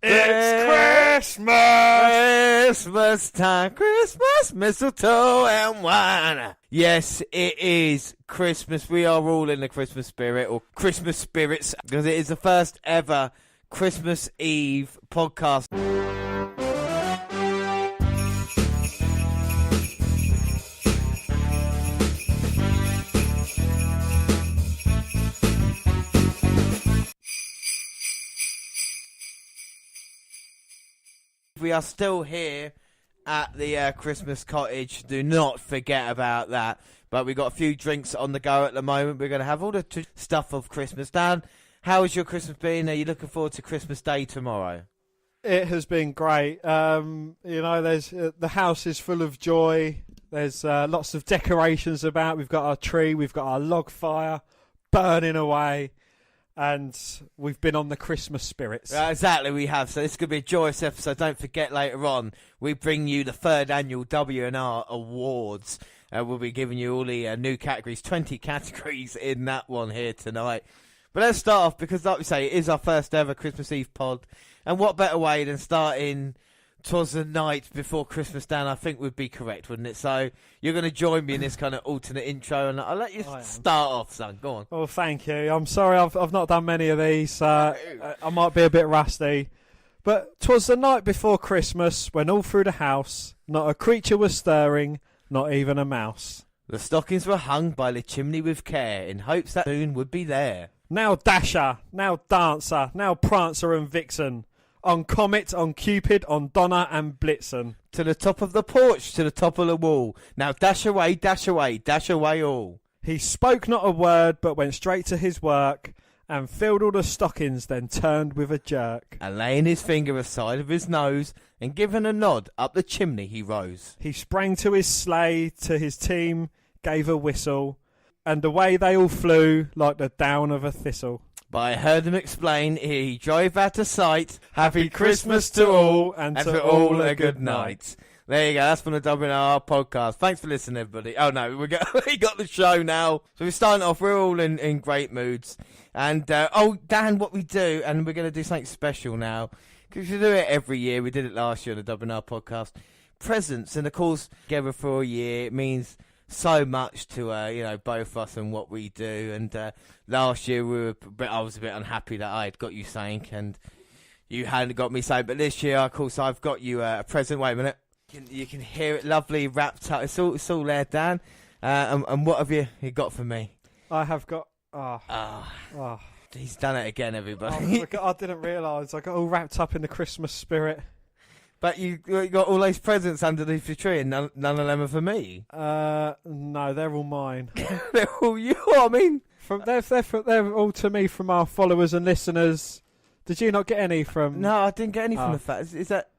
It's Christmas time, Christmas, mistletoe and wine. Yes, it is Christmas. We are all in the Christmas spirit, or Christmas spirits, because it is the first ever Christmas Eve podcast. We are still here at the Christmas cottage. Do not forget about that. But we've got a few drinks on the go at the moment. We're going to have all the stuff of Christmas. Dan, how has your Christmas been? Are you looking forward to Christmas Day tomorrow? It has been great. There's the house is full of joy. There's lots of decorations about. We've got our tree. We've got our log fire burning away. And we've been on the Christmas spirits. Exactly, we have. So this could be a joyous episode. Don't forget, later on, we bring you the 3rd Annual WNR Awards. We'll be giving you all the new categories, 20 categories in that one here tonight. But let's start off, because like we say, it is our first ever Christmas Eve pod. And what better way than starting "'Twas the Night Before Christmas," Dan, I think would be correct, wouldn't it? So you're going to join me in this kind of alternate intro, and I'll let you start off, son. Go on. Oh, thank you. I'm sorry I've not done many of these. I might be a bit rusty. But 'twas the night before Christmas, when all through the house not a creature was stirring, not even a mouse. The stockings were hung by the chimney with care, in hopes that soon would be there. Now Dasher, now Dancer, now Prancer and Vixen, on Comet, on Cupid, on Donner and Blitzen. To the top of the porch, to the top of the wall. Now dash away, dash away, dash away all. He spoke not a word, but went straight to his work, and filled all the stockings, then turned with a jerk. And laying his finger aside of his nose, and giving a nod, up the chimney he rose. He sprang to his sleigh, to his team, gave a whistle, and away they all flew, like the down of a thistle. But I heard him explain, ere he drove out of sight, Happy Christmas to all, and to all a good night. There you go, that's from the WNR podcast. Thanks for listening, everybody. Oh no, we got the show now. So we're starting off, we're all in great moods. And, Dan, what we do, and we're going to do something special now, because we do it every year. We did it last year on the WNR podcast. Presents, and of course, together for a year, it means so much to both us and what we do. And last year I was a bit unhappy that I had got you something and you hadn't got me something. But this year, of course, I've got you a present. Wait a minute, you can hear it, lovely wrapped up. It's all there, Dan. And what have you got for me? I have got. He's done it again, everybody. I didn't realise. I got all wrapped up in the Christmas spirit. But you got all those presents underneath your tree, and none of them are for me. No, they're all mine. They're all you. I mean, they're all to me from our followers and listeners. Did you not get any from? No, I didn't get any from the fact. Is that?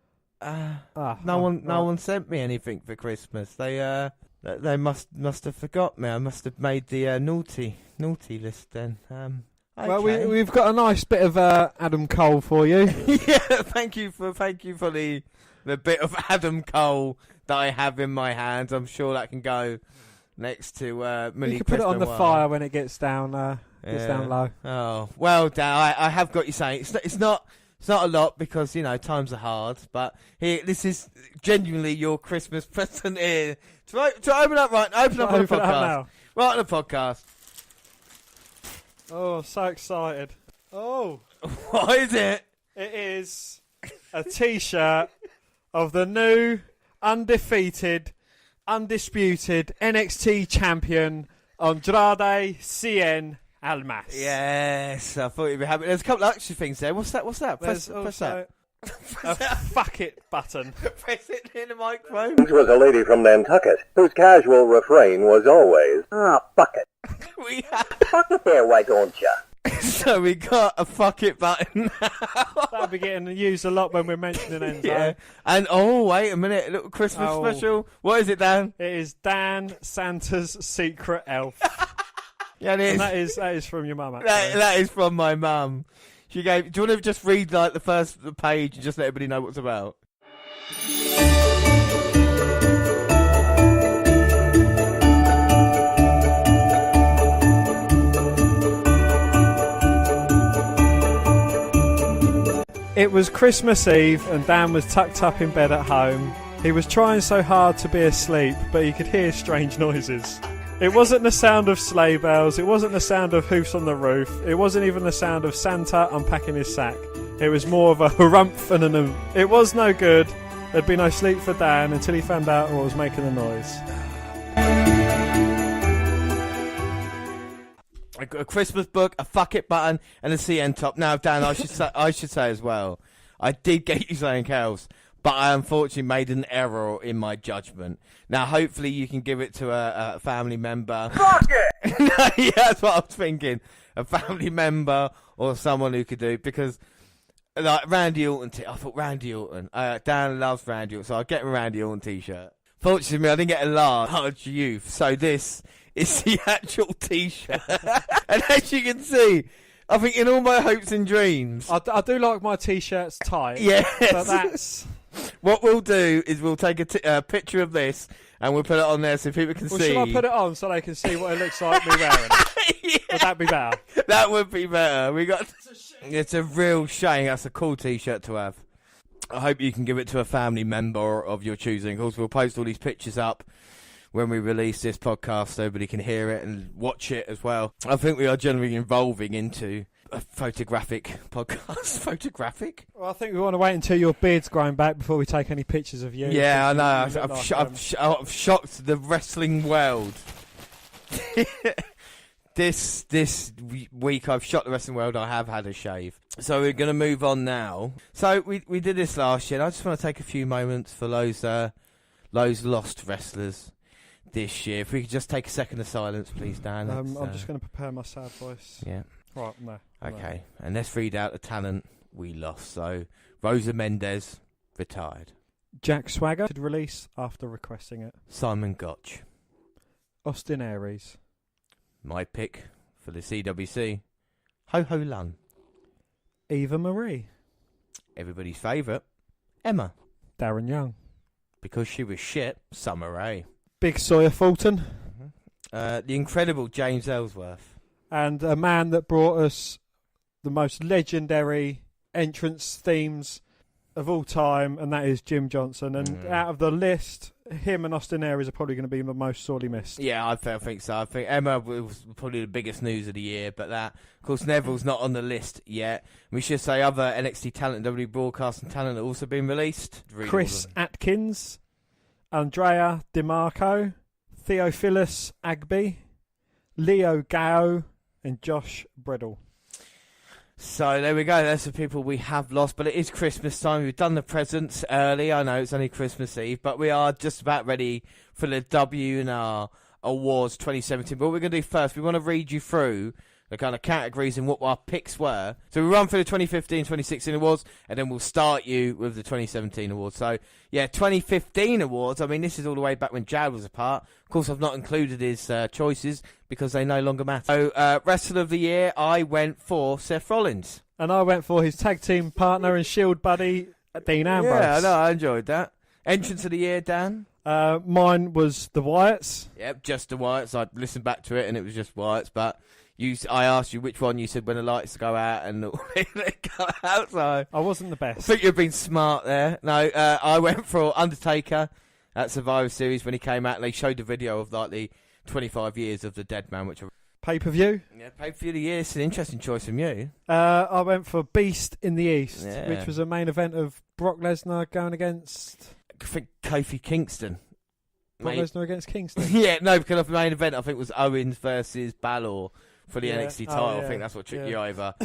No one sent me anything for Christmas. They must have forgot me. I must have made the naughty list then. Okay. Well, we've got a nice bit of Adam Cole for you. Yeah, thank you for the bit of Adam Cole that I have in my hands. I'm sure that can go next to Millie. You can put it on the fire when it gets down low. Oh well, Dan, I have got you saying it's not a lot because times are hard. But here, this is genuinely your Christmas present here to open up. Right, open up on the podcast. Right on the podcast. Oh, so excited. Oh. What is it? It is a T-shirt of the new, undefeated, undisputed NXT champion, Andrade Cien Almas. Yes, I thought you'd be happy. There's a couple of extra things there. What's that? Press that. A fuck it button. Press it in the microphone. This was a lady from Nantucket whose casual refrain was always, fuck it. We have. Fuck it there, why don't ya? So we got a fuck it button now. That'll be getting used a lot when we're mentioning Enzo. Yeah. And wait a minute, a little Christmas special. What is it, Dan? It is Dan Santa's secret elf. Yeah, it is. And that is from your mum, actually. That is from my mum. She gave. Do you want to just read the first page and just let everybody know what it's about? It was Christmas Eve and Dan was tucked up in bed at home. He was trying so hard to be asleep, but he could hear strange noises. It wasn't the sound of sleigh bells, it wasn't the sound of hoofs on the roof, it wasn't even the sound of Santa unpacking his sack. It was more of a harumph and an It was no good. There'd be no sleep for Dan until he found out what was making the noise. A Christmas book, a fuck it button, and a CN top. Now, Dan, I should say as well, I did get you something else, but I unfortunately made an error in my judgment. Now, hopefully, you can give it to a family member. Fuck it! Yeah, that's what I was thinking. A family member or someone who could do, because like Randy Orton, I thought Randy Orton. Dan loves Randy Orton, so I'll get him a Randy Orton t-shirt. Fortunately, I didn't get a large youth, so this is the actual t-shirt. And as you can see, I think in all my hopes and dreams, I do like my t-shirts tight. yes. But that's... What we'll do is we'll take a picture of this and we'll put it on there so people can see. Should I put it on so they can see what it looks like me wearing it? Yeah. Would that be better? That would be better. It's a real shame. That's a cool t-shirt to have. I hope you can give it to a family member of your choosing. Of course, we'll post all these pictures up when we release this podcast so everybody can hear it and watch it as well. I think we are generally evolving into a photographic podcast. Photographic? Well, I think we want to wait until your beard's grown back before we take any pictures of you. Yeah, I know. You look like, I've shocked the wrestling world. This week I've shocked the wrestling world. I have had a shave. So we're going to move on now. So we did this last year. And I just want to take a few moments for those lost wrestlers this year. If we could just take a second of silence, please, Dan. I'm just going to prepare my sad voice. Yeah. Right, no. Okay, and let's read out the talent we lost. So, Rosa Mendez retired. Jack Swagger should release after requesting it. Simon Gotch. Austin Aries. My pick for the CWC. Ho Ho Lung. Eva Marie. Everybody's favourite. Emma. Darren Young. Because she was shit. Summer Rae. Big Sawyer Fulton. The incredible James Ellsworth. And a man that brought us the most legendary entrance themes of all time, and that is Jim Johnson. And out of the list, him and Austin Aries are probably going to be the most sorely missed. Yeah, I think so. I think Emma was probably the biggest news of the year, but that, of course, Neville's not on the list yet. We should say other NXT talent, WWE broadcasting talent have also been released. Chris Atkins, Andrea DeMarco, Theophilus Agby, Leo Gao, and Josh Bredel. So there we go. That's the people we have lost. But it is Christmas time. We've done the presents early. I know it's only Christmas Eve, but we are just about ready for the WNR Awards 2017. But what we're going to do first, we want to read you through the kind of categories and what our picks were. So we run through the 2015-2016 awards, and then we'll start you with the 2017 awards. So, yeah, 2015 awards, I mean, this is all the way back when Jad was a part. Of course, I've not included his choices because they no longer matter. So, Wrestler of the Year, I went for Seth Rollins. And I went for his tag team partner and Shield buddy, Dean Ambrose. Yeah, no, I enjoyed that. Entrance of the Year, Dan? Mine was the Wyatts. Yep, just the Wyatts. I listened back to it, and it was just Wyatts, but... I asked you which one. You said when the lights go out and they go out. So I wasn't the I best. think you've been smart there. No, I went for Undertaker at Survivor Series when he came out. And they showed the video of like the 25 years of the dead man, which pay-per-view. Yeah, pay-per-view of the year. It's an interesting choice from you. I went for Beast in the East, Yeah. which was a main event of Brock Lesnar going against I think Kofi Kingston. Brock Lesnar against Kingston. Yeah, no, because of the main event, I think it was Owens versus Balor. For the NXT title, yeah. I think that's what took you over.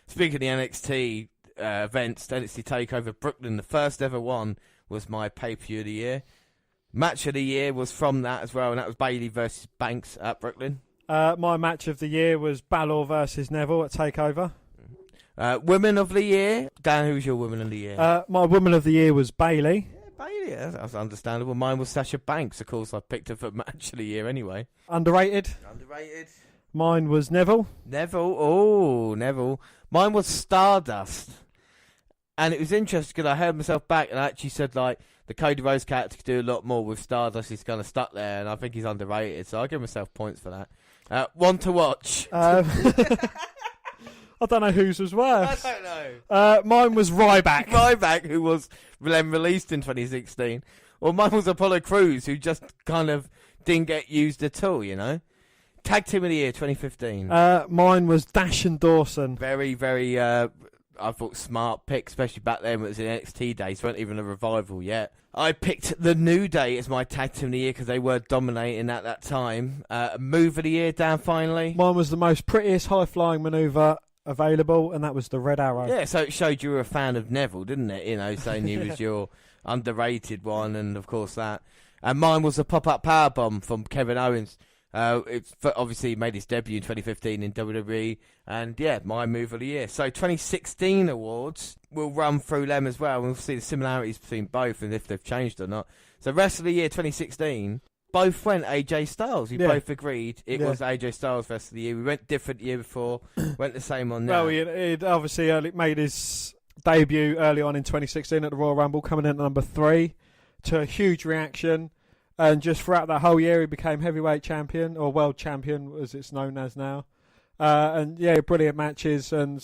Speaking of the NXT events, NXT TakeOver Brooklyn, the first ever one was my pay-per-view of the year. Match of the year was from that as well, and that was Bayley versus Banks at Brooklyn. My match of the year was Balor versus Neville at TakeOver. Women of the year, Dan, who was your woman of the year? My woman of the year was Bayley. Yeah, Bayley, that's understandable. Mine was Sasha Banks, of course. I picked her for match of the year anyway. Underrated. Mine was Neville. Neville. Mine was Stardust. And it was interesting because I heard myself back and I actually said, like, the Cody Rhodes character could do a lot more with Stardust. He's kind of stuck there, and I think he's underrated. So I'll give myself points for that. One to watch. I don't know whose was I worse. don't know. Mine was Ryback. Ryback, who was then released in 2016. Or mine was Apollo Crews, who just kind of didn't get used at all, you know. Tag Team of the Year 2015. Mine was Dash and Dawson. Very, very, I thought smart pick, especially back then when it was in NXT days. Weren't even a revival yet. I picked The New Day as my Tag Team of the Year because they were dominating at that time. Move of the Year, Dan, finally. Mine was the most prettiest high-flying manoeuvre available, and that was the Red Arrow. Yeah, so it showed you were a fan of Neville, didn't it? You know, saying he was your underrated one, and of course that. And mine was a pop-up powerbomb from Kevin Owens. It obviously made his debut in 2015 in WWE, and yeah, my move of the year. So 2016 awards, we'll run through them as well, and we'll see the similarities between both and if they've changed or not. So rest of the year 2016, both went AJ Styles. We both agreed it was AJ Styles rest of the year. We went different the year before, went the same on now. Well, he obviously made his debut early on in 2016 at the Royal Rumble, coming in at number 3 to a huge reaction. And just throughout that whole year, he became heavyweight champion, or world champion, as it's known as now. And yeah, brilliant matches, and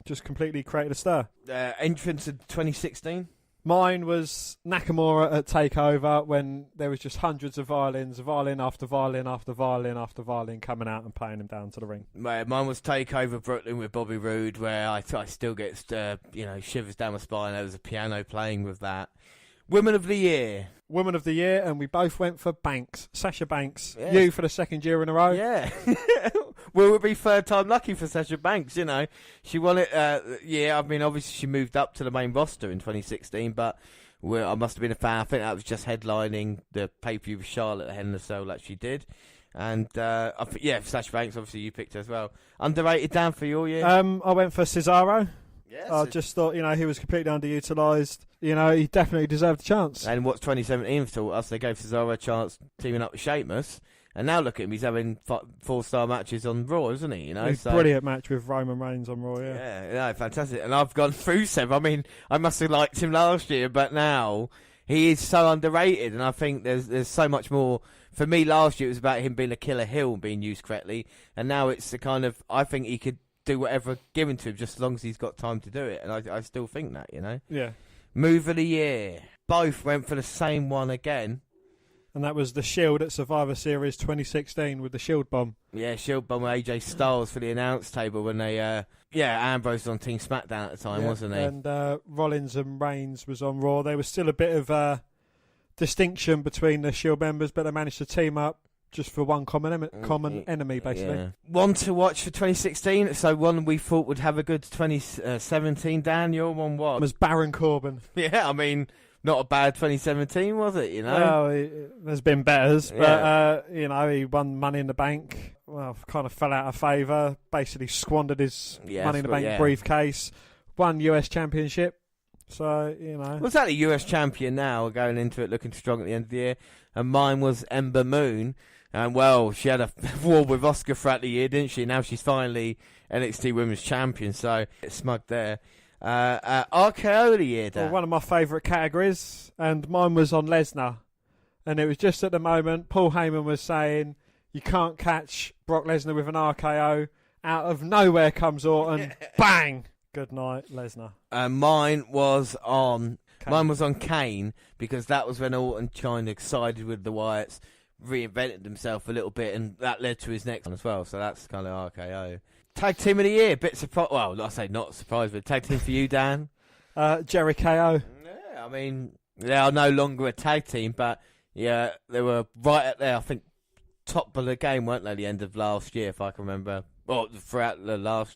just completely created a stir. Entrance in 2016? Mine was Nakamura at TakeOver, when there was just hundreds of violins, violin after violin after violin after violin, coming out and playing him down to the ring. Mine was TakeOver Brooklyn with Bobby Roode, where I still get shivers down my spine. There was a piano playing with that. Women of the Year. Woman of the Year, and we both went for Banks. Sasha Banks. Yeah. You for the second year in a row. Yeah. Will it be third time lucky for Sasha Banks, you know? She won it, I mean, obviously she moved up to the main roster in 2016, but I must have been a fan. I think that was just headlining the pay-per-view with Charlotte at Hell in a Cell that she did. And, Sasha Banks, obviously you picked her as well. Underrated, Dan, for your year? I went for Cesaro. Yes. I just thought, he was completely underutilised. He definitely deserved a chance. And what's 2017 taught us? They gave Cesaro a chance teaming up with Sheamus. And now look at him, he's having 4-star matches on Raw, isn't he? Brilliant match with Roman Reigns on Raw, Yeah, fantastic. And I've gone through Seb. I mean, I must have liked him last year, but now he is so underrated. And I think there's so much more. For me, last year it was about him being a killer heel and being used correctly. And now it's the kind of, I think he could do whatever given to him just as long as he's got time to do it. And I still think that, Yeah. Move of the Year. Both went for the same one again. And that was the Shield at Survivor Series 2016 with the Shield bomb. Yeah, Shield bomb with AJ Styles for the announce table when they, Ambrose was on Team SmackDown at the time, wasn't he? And Rollins and Reigns was on Raw. There was still a bit of distinction between the Shield members, but they managed to team up just for one common enemy, basically. Yeah. One to watch for 2016, so one we thought would have a good 2017, Dan, your one what? It was Baron Corbin. Yeah, I mean, not a bad 2017, was it, Well, there's been betters, but, he won Money in the Bank. Well, kind of fell out of favour, basically squandered his Money in the Bank briefcase, won US Championship. So, Was that a US champion now, going into it looking strong at the end of the year? And mine was Ember Moon. And, well, she had a war with Asuka throughout the year, didn't she? Now she's finally NXT Women's Champion, so it's smug there. RKO of the year, Dan. Well, one of my favourite categories, and mine was on Lesnar. And it was just at the moment, Paul Heyman was saying, you can't catch Brock Lesnar with an RKO. Out of nowhere comes Orton. Bang! Good night, Lesnar. Mine was on Kane, because that was when Orton kind of sided with the Wyatts, reinvented himself a little bit, and that led to his next one as well. So that's kind of RKO. Tag Team of the Year, bit surprised. Well, I say not surprised, but tag team for you, Dan. Jerry KO. Yeah, I mean, they are no longer a tag team, but yeah, they were right at there. I think top of the game, weren't they? At the end of last year, if I can remember, or throughout the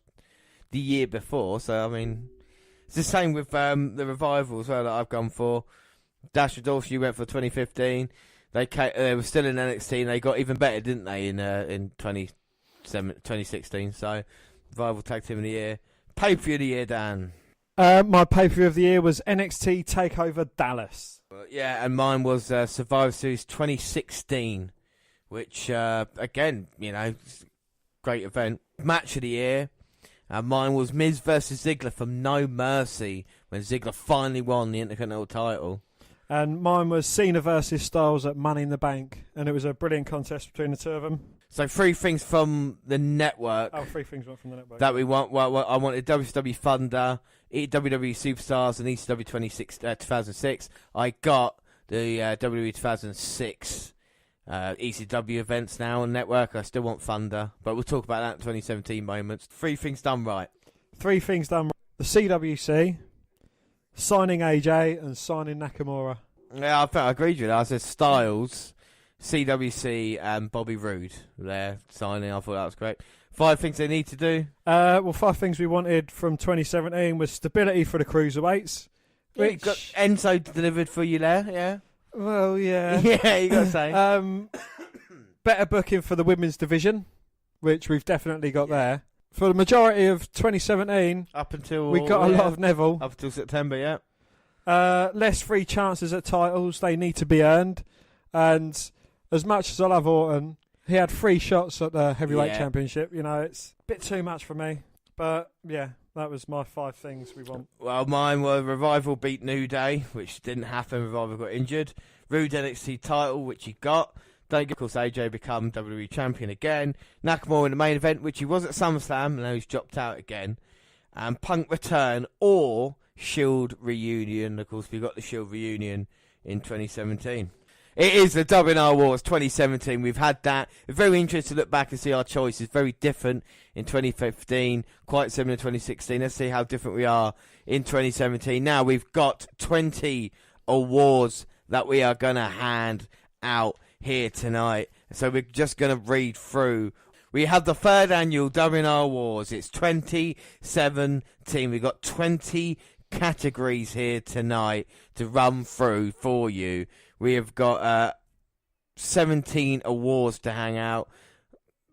year before. So I mean, it's the same with the Revival as well that I've gone for. Dash and Dorf, you went for 2015. They were still in NXT, and they got even better, didn't they? In 2016. So Revival Tag Team of the Year. Pay-per-view of the year, Dan. My pay-per-view of the year was NXT TakeOver Dallas. Yeah, and mine was Survivor Series 2016, which again, great event. Match of the year. Mine was Miz versus Ziggler from No Mercy, when Ziggler finally won the Intercontinental title. And mine was Cena versus Styles at Money in the Bank, and it was a brilliant contest between the two of them. So 3 things from the network. Oh, 3 things went from the network. That we want. Well, I wanted WCW Thunder, WWE Superstars, and ECW 2006. I got the WWE 2006 ECW events now on network. I still want Thunder, but we'll talk about that in 2017 moments. 3 things done right. 3 things done right. The CWC, signing AJ, and signing Nakamura. Yeah, I think I agreed with that. I said Styles, CWC, and Bobby Roode there signing. I thought that was great. 5 things they need to do. Well, 5 things we wanted from 2017 was stability for the cruiserweights. Yeah, you got Enzo delivered for you there, yeah? Well, yeah. Yeah, you got to say. Better booking for the women's division, which we've definitely got there. For the majority of 2017, Up until... we got a lot of Neville. Up until September, yeah. Less free chances at titles. They need to be earned. And as much as I love Orton, he had 3 shots at the heavyweight championship. You know, it's a bit too much for me. But, yeah, that was my 5 things we want. Well, mine were Revival beat New Day, which didn't happen. Revival got injured. Rude NXT title, which he got. Don't get, of course, AJ become WWE champion again. Nakamura in the main event, which he was at SummerSlam, and now he's dropped out again. And Punk return or Shield reunion. Of course, we got the Shield reunion in 2017. It is the WNR Awards 2017. We've had that. It's very interesting to look back and see our choices. Very different in 2015, quite similar to 2016. Let's see how different we are in 2017. Now we've got 20 awards that we are going to hand out here tonight. So we're just going to read through. We have the 3rd annual WNR Awards. It's 2017. We've got 20 categories here tonight to run through for you. We have got 17 awards to hang out.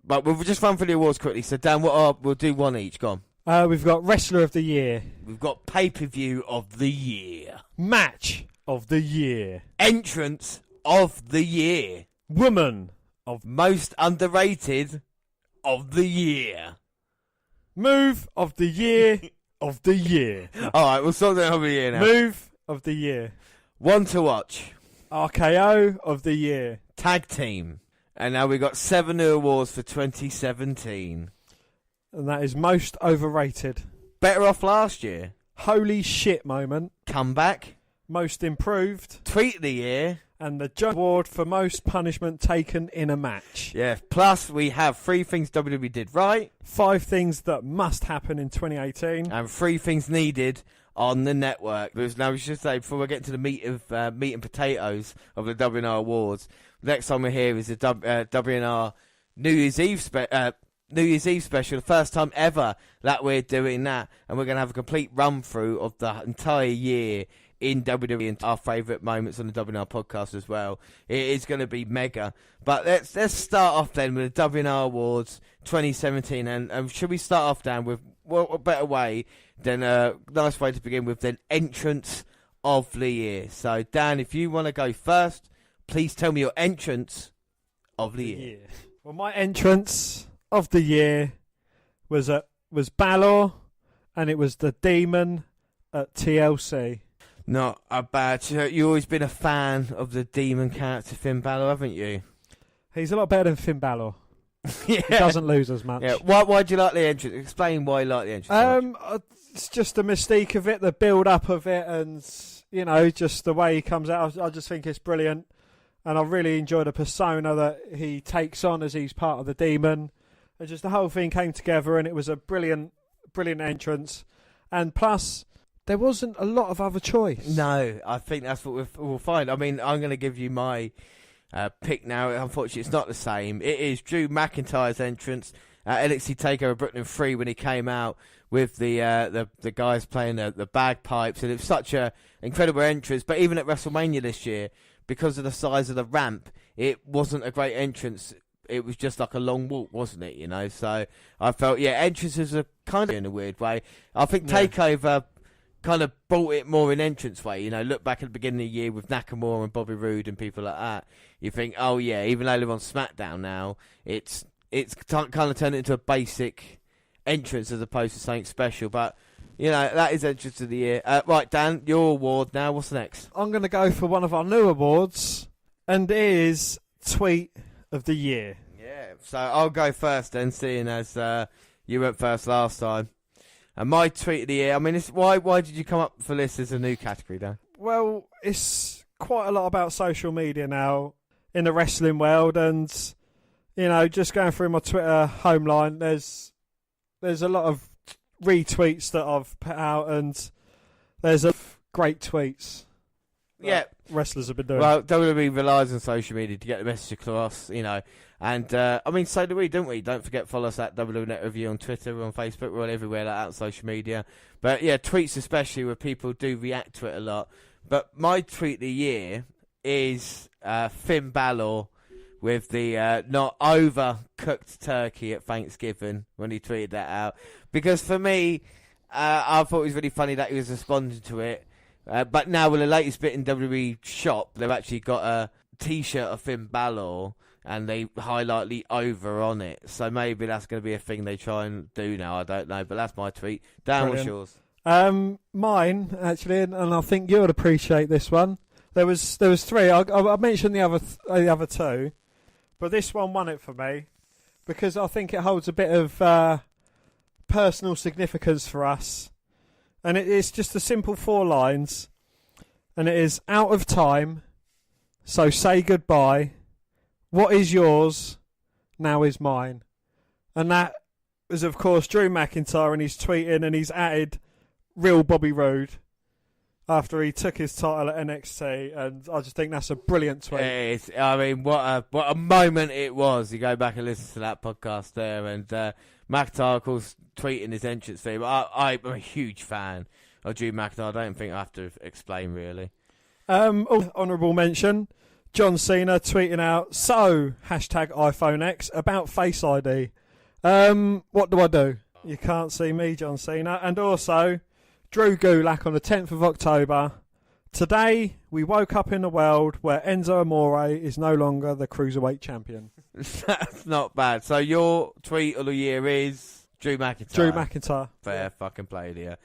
But we'll just run through the awards quickly. So, Dan, we'll do one each. Go on. We've got Wrestler of the Year. We've got Pay-Per-View of the Year. Match of the Year. Entrance of the Year. Woman of Most Underrated of the Year. Move of the Year of the Year. All right, we'll sort that over the year now. Move of the Year. One to watch. RKO of the Year. Tag Team. And now we've got 7 new awards for 2017. And that is Most Overrated. Better off last year. Holy Shit Moment. Comeback. Most Improved. Tweet of the Year. And the John Award for Most Punishment Taken in a Match. Yeah, plus we have 3 things WWE did right. 5 things that must happen in 2018. And 3 things needed on the network. Now we should say, before we get to the meat and potatoes of the WNR Awards, next time we're here is the WNR New Year's Eve special, the first time ever that we're doing that, and we're going to have a complete run through of the entire year in WWE and our favourite moments on the WNR podcast as well. It is going to be mega. But let's start off then with the WNR Awards 2017, and should we start off, Dan, with what better way than a nice way to begin with than entrance of the year. So Dan, if you want to go first, please tell me your entrance of the year. Well, my entrance of the year was Balor, and it was the Demon at TLC. Not a bad. You've always been a fan of the Demon character Finn Balor, haven't you? He's a lot better than Finn Balor. Yeah. He doesn't lose as much. Yeah. Why do you like the entrance? Explain why you like the entrance. So much. It's just the mystique of it, the build up of it, and just the way he comes out. I just think it's brilliant, and I really enjoy the persona that he takes on as he's part of the Demon. And just the whole thing came together, and it was a brilliant entrance. And plus, there wasn't a lot of other choice. No, I think that's what we'll find. I mean, I'm going to give you my pick now. Unfortunately, it's not the same. It is Drew McIntyre's entrance at NXT TakeOver Brooklyn 3 when he came out with the guys playing the bagpipes, and it was such a incredible entrance. But even at WrestleMania this year, because of the size of the ramp, it wasn't a great entrance. It was just like a long walk, wasn't it? So I felt, entrances are kind of in a weird way. I think TakeOver kind of brought it more in entrance way. Look back at the beginning of the year with Nakamura and Bobby Roode and people like that. You think, oh yeah, even though they're on SmackDown now, it's kind of turned into a basic entrance as opposed to something special. But You know, that is entrance of the year. Right, Dan, your award now. What's next? I'm going to go for one of our new awards, and it is Tweet of the Year. Yeah, so I'll go first then, seeing as you went first last time. And my tweet of the year, I mean, why did you come up for this as a new category, Dan? Well, it's quite a lot about social media now in the wrestling world, and, you know, just going through my Twitter homeline, there's a lot of retweets that I've put out, and there's a great tweets. Yeah, wrestlers have been doing. Well, WWE relies on social media to get the message across, you know. And, I mean, so do we, don't we? Don't forget, follow us at WNR Review on Twitter, we're on Facebook, we're all everywhere like that on social media. But, yeah, tweets especially, where people do react to it a lot. But my tweet of the year is Finn Balor with the not overcooked turkey at Thanksgiving when he tweeted that out. Because for me, I thought it was really funny that he was responding to it. But now with the latest bit in WWE shop, they've actually got a T-shirt of Finn Balor, and they highlight the over on it. So maybe that's going to be a thing they try and do now. I don't know, but that's my tweet. Dan, what's yours? Mine, actually, and I think you'll appreciate this one. There was three. I mentioned the other two, but this one won it for me because I think it holds a bit of personal significance for us. And it's just a simple 4 lines, and it is out of time, so say goodbye. What is yours now is mine. And that is, of course, Drew McIntyre, and he's tweeting and he's added real Bobby Roode after he took his title at NXT, and I just think that's a brilliant tweet. I mean, what a moment it was. You go back and listen to that podcast there, and McIntyre, of course, tweeting his entrance theme. I'm a huge fan of Drew McIntyre. I don't think I have to explain, really. Honourable mention, John Cena tweeting out, so, #iPhone X, about Face ID. What do I do? You can't see me, John Cena. And also, Drew Gulak on the 10th of October. Today, we woke up in a world where Enzo Amore is no longer the Cruiserweight champion. That's not bad. So your tweet of the year is Drew McIntyre. Drew McIntyre. Fair fucking play here.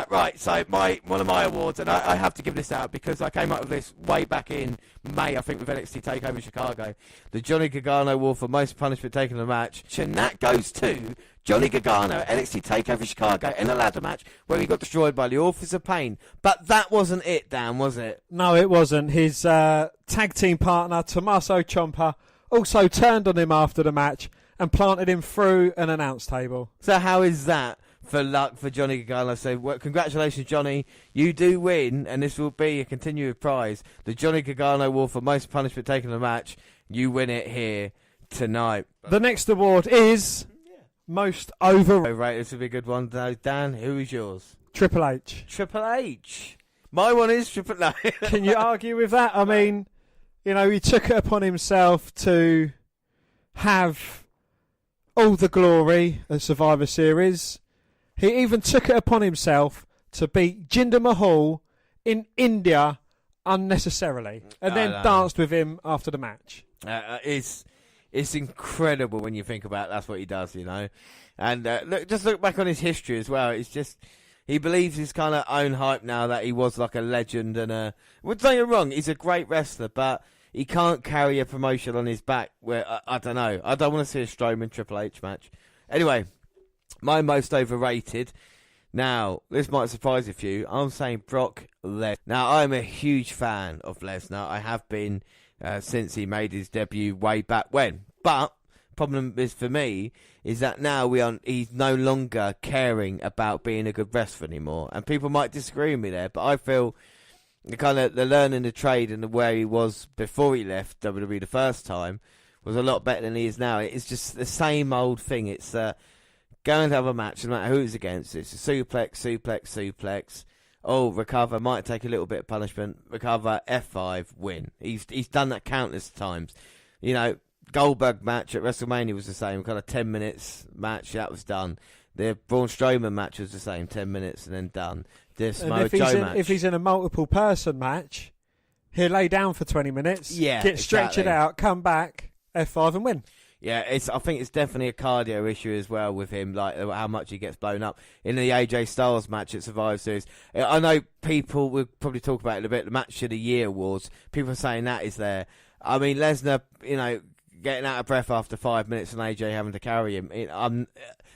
Right, so one of my awards, and I have to give this out because I came up with this way back in May, I think, with NXT TakeOver Chicago. The Johnny Gargano Award for most punishment taken in a match. And that goes to Johnny Gargano at NXT TakeOver Chicago in a ladder match where he got destroyed by the Authors of Pain. But that wasn't it, Dan, was it? No, it wasn't. His tag team partner, Tommaso Ciampa, also turned on him after the match and planted him through an announce table. So how is that for luck for Johnny Gargano? So congratulations, Johnny. You do win, and this will be a continued prize. The Johnny Gargano Award for most punishment taken in a match. You win it here tonight. The next award is most overrated. Right, this will be a good one. Now, Dan, who is yours? Triple H. Triple H. My one is Triple H. Can you argue with that? I mean, you know, he took it upon himself to have all the glory of Survivor Series. He even took it upon himself to beat Jinder Mahal in India unnecessarily, and then danced with him after the match. It's incredible when you think about it. That's what he does, you know. And look back on his history as well. It's just he believes his kind of own hype now that he was like a legend and well, don't get me wrong, he's a great wrestler, but he can't carry a promotion on his back. Where I don't know. I don't want to see a Strowman Triple H match. Anyway, my most overrated. Now, this might surprise a few. I'm saying Brock Lesnar. Now, I'm a huge fan of Lesnar. I have been since he made his debut way back when. But problem is for me is that now he's no longer caring about being a good wrestler anymore. And people might disagree with me there, but I feel the learning the trade and the way he was before he left WWE the first time was a lot better than he is now. It's just the same old thing. It's going to have a match, no matter who it's against. It's a suplex. Oh, recover, might take a little bit of punishment. Recover, F5, win. He's done that countless times. You know, Goldberg match at WrestleMania was the same, kind of 10 minutes match, that was done. The Braun Strowman match was the same, 10 minutes and then done. This Samoa Joe match. If he's in a multiple person match, he'll lay down for 20 minutes, get stretched it out, come back, F5 and win. Yeah, I think it's definitely a cardio issue as well with him, like how much he gets blown up. In the AJ Styles match at Survivor Series, I know people will probably talk about it in a bit, the Match of the Year awards, people are saying that is there. I mean, Lesnar, getting out of breath after 5 minutes and AJ having to carry him.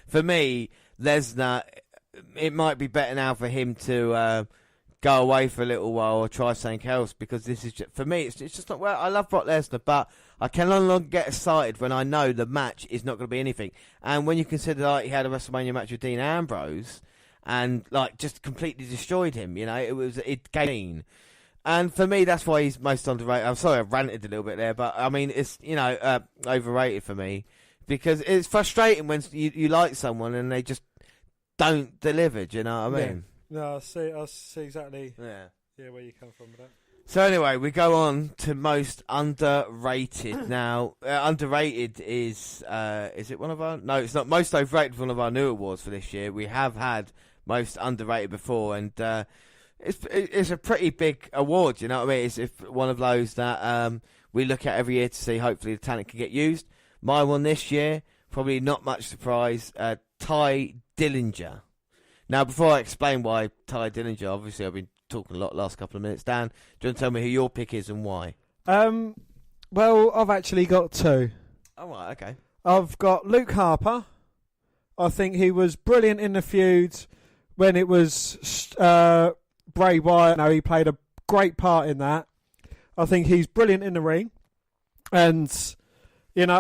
For me, Lesnar, it might be better now for him to go away for a little while or try something else, because this is just, for me, it's just not. Well, I love Brock Lesnar, but I can no longer get excited when I know the match is not going to be anything. And when you consider like he had a WrestleMania match with Dean Ambrose and like just completely destroyed him, it gained. And for me, that's why he's most underrated. I'm sorry I ranted a little bit there, but I mean it's overrated for me, because it's frustrating when you like someone and they just don't deliver. Do you know what I mean? Yeah. No, I see exactly. Yeah, where you come from with that. So anyway, we go on to most underrated. Now, underrated is it one of our? No, it's not. Most overrated, one of our new awards for this year. We have had most underrated before, and it's a pretty big award. You know what I mean? It's one of those that we look at every year to see. Hopefully, the talent can get used. My one this year, probably not much surprise. Ty Dillinger. Now, before I explain why Ty Dillinger, obviously I've been talking a lot last couple of minutes. Dan, do you want to tell me who your pick is and why? Well, I've actually got two. Oh, right, okay. I've got Luke Harper. I think he was brilliant in the feud when it was Bray Wyatt. Now, he played a great part in that. I think he's brilliant in the ring. And, I'm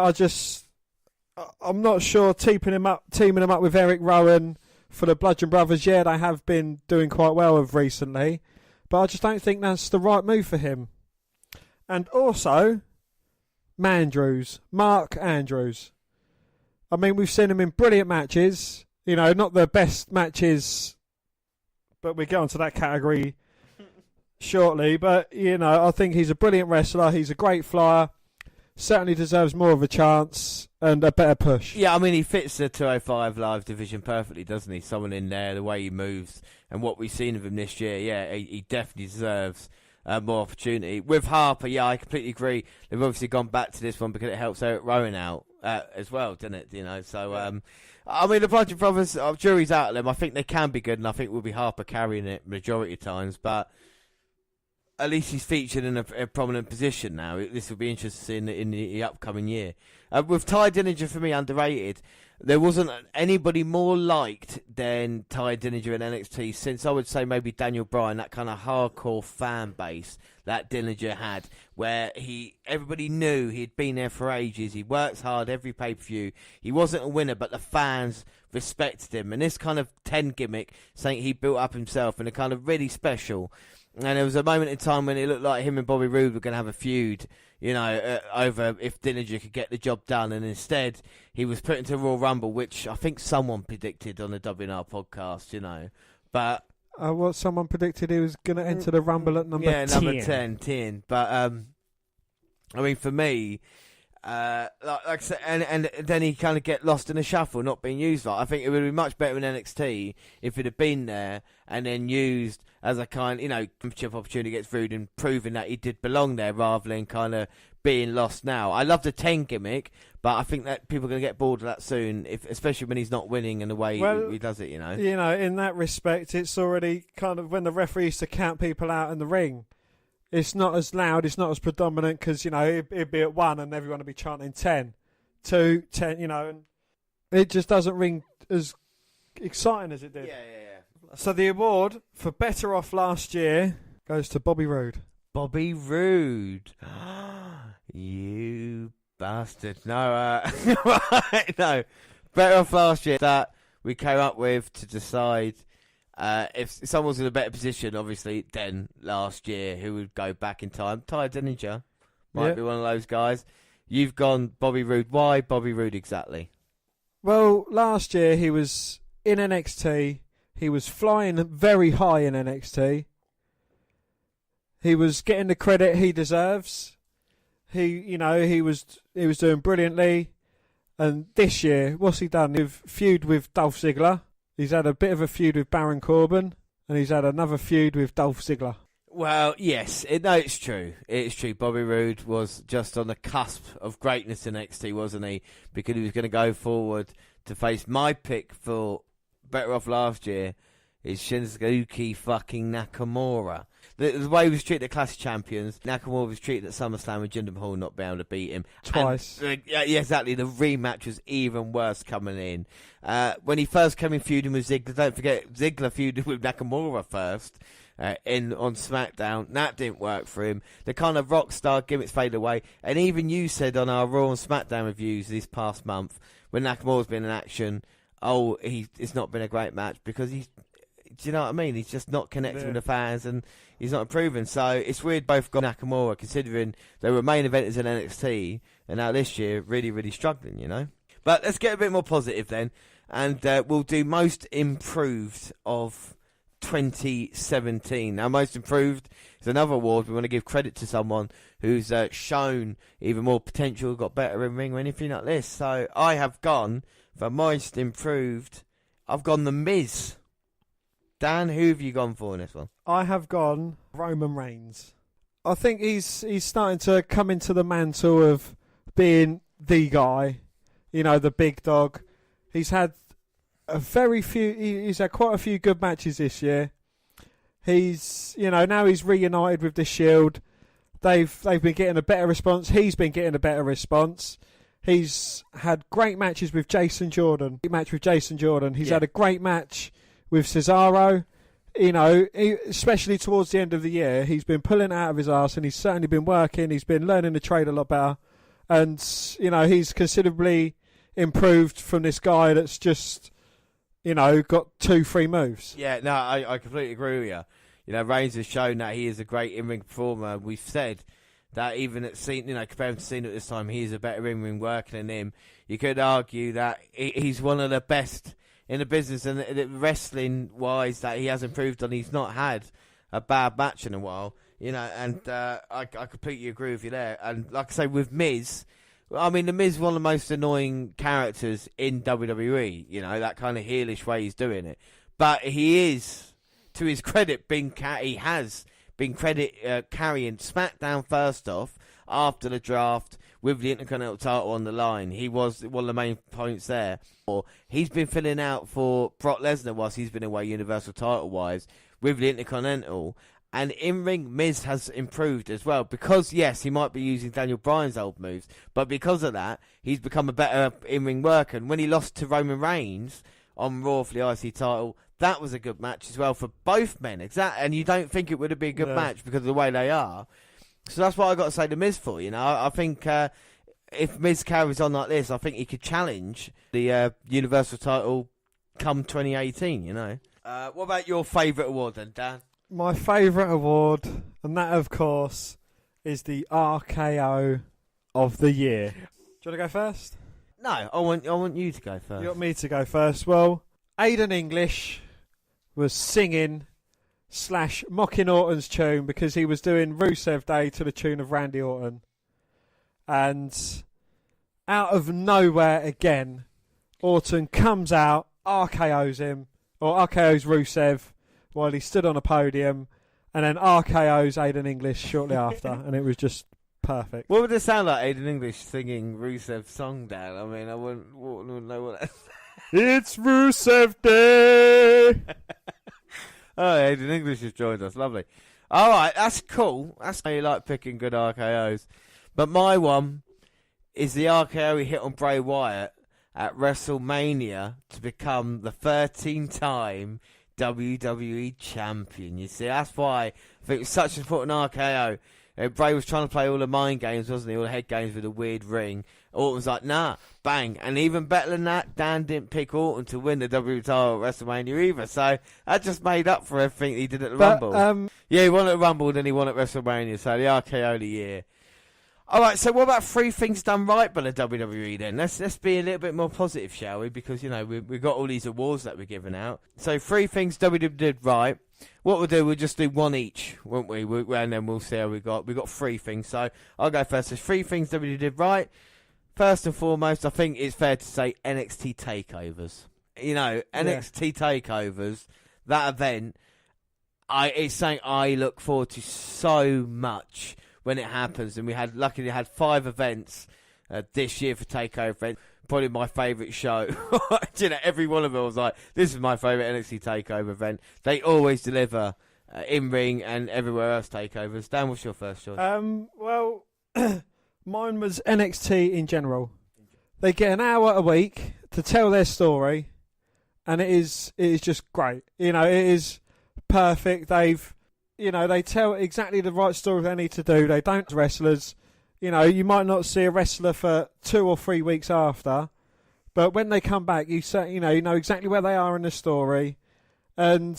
not sure teaming him up with Eric Rowan for the Bludgeon Brothers, they have been doing quite well of recently, but I just don't think that's the right move for him. And also, Mark Andrews. I mean, we've seen him in brilliant matches, not the best matches, but we get onto that category shortly, but, I think he's a brilliant wrestler, he's a great flyer, certainly deserves more of a chance and a better push. Yeah, I mean, he fits the 205 Live division perfectly, doesn't he? Someone in there, the way he moves and what we've seen of him this year, he definitely deserves more opportunity. With Harper, I completely agree. They've obviously gone back to this one because it helps Eric Rowan out as well, doesn't it? So, I mean, the Bludgeon Brothers, jury's out of them. I think they can be good, and I think we'll be Harper carrying it majority of times, but at least he's featured in a prominent position now. This will be interesting in the upcoming year. With Ty Dillinger, for me, underrated. There wasn't anybody more liked than Ty Dillinger in NXT since, I would say, maybe Daniel Bryan, that kind of hardcore fan base that Dillinger had, where everybody knew he'd been there for ages. He works hard every pay-per-view. He wasn't a winner, but the fans respected him. And this kind of 10 gimmick, something he built up himself, and a kind of really special. And there was a moment in time when it looked like him and Bobby Roode were going to have a feud, over if Dillinger could get the job done. And instead, he was put into Royal Rumble, which I think someone predicted on the WNR podcast, But what someone predicted he was going to enter the Rumble at number 10. Yeah, number 10. But, I mean, for me, like I said, and then he kind of get lost in the shuffle, not being used. I think it would be much better in NXT if it had been there and then used as a kind, championship opportunity against Roode and proving that he did belong there rather than kind of being lost now. I love the 10 gimmick, but I think that people are going to get bored of that soon, especially when he's not winning and the way he does it, in that respect, it's already kind of when the referee used to count people out in the ring. It's not as loud, it's not as predominant because, it'd be at 1 and everyone would be chanting 10, 2, 10, and it just doesn't ring as exciting as it did. Yeah. So the award for Better Off last year goes to Bobby Roode. Bobby Roode. You bastard. No, no. Better Off last year that we came up with to decide if someone's in a better position, obviously, than last year, who would go back in time. Ty Dillinger might be one of those guys. You've gone Bobby Roode. Why Bobby Roode exactly? Well, last year he was in NXT. He was flying very high in NXT. He was getting the credit he deserves. He was doing brilliantly. And this year, what's he done? He's feud with Dolph Ziggler. He's had a bit of a feud with Baron Corbin, and he's had another feud with Dolph Ziggler. Well, yes, it's true. It's true. Bobby Roode was just on the cusp of greatness in NXT, wasn't he? Because he was going to go forward to face my pick for Better Off last year is Shinsuke fucking Nakamura. The way he was treated at Classic Champions, Nakamura was treated at SummerSlam with Jinder Mahal not being able to beat him. Twice. Yeah, exactly. The rematch was even worse coming in. When he first came in feuding with Ziggler, don't forget, Ziggler feuded with Nakamura first. On SmackDown, that didn't work for him. The kind of rock star gimmicks faded away, and even you said on our Raw and SmackDown reviews this past month when Nakamura's been in action, it's not been a great match because do you know what I mean? He's just not connecting with the fans and he's not improving. So it's weird both got Nakamura considering they were main eventers in NXT and now this year really, really struggling, you know. But let's get a bit more positive then, and we'll do most improved of 2017. Now, most improved is another award. We want to give credit to someone who's shown even more potential, got better in ring or anything like this. So I have gone for most improved. I've gone The Miz. Dan, who have you gone for in this one? I have gone Roman Reigns. I think he's starting to come into the mantle of being the guy, you know, the big dog. He's had he's had quite a few good matches this year. Now he's reunited with the Shield. They've been getting a better response. He's been getting a better response. He's had great matches with Jason Jordan. He's had a great match with Cesaro. You know, especially towards the end of the year, he's been pulling it out of his arse, and he's certainly been working. He's been learning the trade a lot better, and you know, he's considerably improved from this guy that's just, you know, got 2-3 moves. Yeah, no, I completely agree with you. You know, Reigns has shown that he is a great in-ring performer. We've said that even at Cena, you know, compared to Cena at this time, he is a better in-ring worker than him. You could argue that he's one of the best in the business, and wrestling-wise, that he has improved on. He's not had a bad match in a while, you know, and I completely agree with you there. And like I say, with Miz, I mean, The Miz is one of the most annoying characters in WWE, you know, that kind of heelish way he's doing it. But he is, to his credit, he has been carrying SmackDown first off after the draft with the Intercontinental title on the line. He was one of the main points there. He's been filling out for Brock Lesnar whilst he's been away Universal title-wise with the Intercontinental. And in-ring, Miz has improved as well. Because, yes, he might be using Daniel Bryan's old moves, but because of that, he's become a better in-ring worker. And when he lost to Roman Reigns on Raw for the IC title, that was a good match as well for both men. Exactly. And you don't think it would have been a good match because of the way they are. So that's what I got to say to Miz for. You know, I think if Miz carries on like this, I think he could challenge the Universal title come 2018, you know. What about your favourite award then, Dan? My favourite award, and that, of course, is the RKO of the year. Do you want to go first? No, I want you to go first. You want me to go first? Well, Aiden English was singing / mocking Orton's tune because he was doing Rusev Day to the tune of Randy Orton. And out of nowhere again, Orton comes out, RKO's him, or RKO's Rusev, while he stood on a podium, and then RKO's Aiden English shortly after, and it was just perfect. What would it sound like, Aiden English singing Rusev's song, Dan? I mean, I wouldn't know what that It's Rusev Day! Oh, Aiden English has joined us. Lovely. All right, that's cool. That's how you like picking good RKOs. But my one is the RKO he hit on Bray Wyatt at WrestleMania to become the 13-time WWE champion. You see, that's why I think it's such an important RKO. Bray was trying to play all the mind games, wasn't he? All the head games with a weird ring. Orton was like, nah, bang. And even better than that, Dan didn't pick Orton to win the WWE title at WrestleMania either. So that just made up for everything he did at the Rumble. Yeah, he won at Rumble, then he won at WrestleMania. So the RKO of the year. All right, so what about 3 things done right by the WWE then? Let's be a little bit more positive, shall we? Because, you know, we've got all these awards that we're giving out. So 3 things WWE did right. What we'll do, we'll just do 1 each, won't we? And then we'll see how we got. We've got 3 things, so I'll go first. There's 3 things WWE did right. First and foremost, I think it's fair to say NXT takeovers. You know, NXT takeovers, that event, it's something I look forward to so much when it happens. And we luckily had 5 events this year for Takeover event. Probably my favourite show. Every one of them was like, this is my favourite NXT Takeover event. They always deliver in ring and everywhere else takeovers. Dan, what's your first choice? Well, mine was NXT in general. They get an hour a week to tell their story, and it is just great. It is perfect. They tell exactly the right story they need to do. They don't wrestlers. You might not see a wrestler for 2 or 3 weeks after, but when they come back, you know exactly where they are in the story, and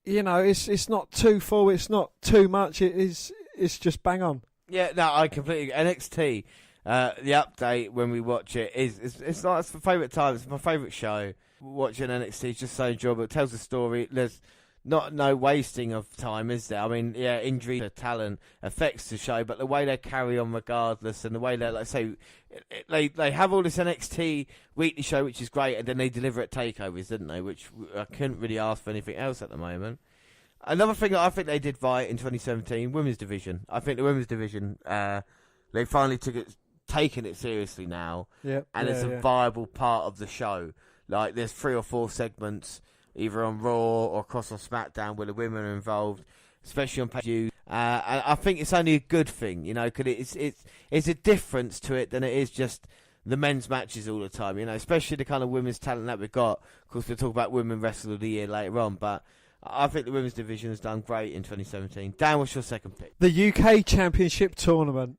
it's not too full, it's not too much. It's just bang on. Yeah, no, I completely NXT. The update when we watch it it's my favourite time. It's my favourite show. Watching NXT is just so enjoyable. It tells the story. There's no wasting of time, is there? I mean, yeah, injury to talent affects the show, but the way they carry on regardless, and the way they, like say, they have all this NXT weekly show, which is great, and then they deliver at takeovers, didn't they? Which I couldn't really ask for anything else at the moment. Another thing that I think they did right in 2017, women's division. I think the women's division, they finally taken it seriously now, and it's a viable part of the show. Like, there's 3 or 4 segments, either on Raw or across on SmackDown, where the women are involved, especially on pay-per-view. And I think it's only a good thing, because it's a difference to it than it is just the men's matches all the time, especially the kind of women's talent that we've got. Of course, we'll talk about Women Wrestler of the Year later on, but I think the women's division has done great in 2017. Dan, what's your second pick? The UK Championship Tournament.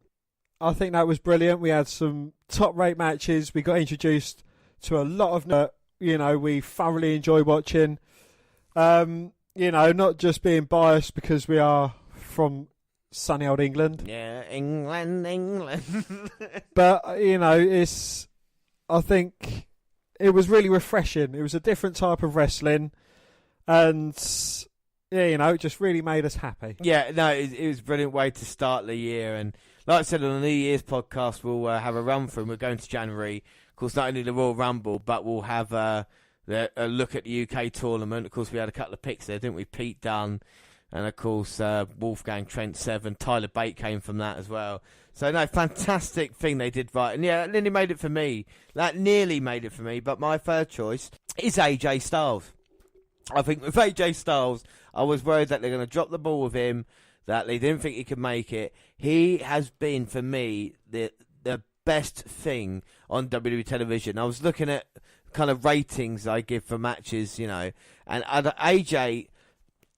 I think that was brilliant. We had some top-rate matches. We got introduced to a lot of we thoroughly enjoy watching. Not just being biased because we are from sunny old England. Yeah, England. But, I think it was really refreshing. It was a different type of wrestling. And, it just really made us happy. Yeah, no, it was a brilliant way to start the year. And like I said, on the New Year's podcast, we'll have a run through. We're going to January. Of course, not only the Royal Rumble, but we'll have a look at the UK tournament. Of course, we had a couple of picks there, didn't we? Pete Dunne, and of course, Wolfgang Trent Seven. Tyler Bate came from that as well. So, no, fantastic thing they did right. And yeah, that nearly made it for me. But my third choice is AJ Styles. I think with AJ Styles, I was worried that they're going to drop the ball with him, that they didn't think he could make it. He has been, for me, the best thing on WWE television. I was looking at kind of ratings I give for matches, and AJ,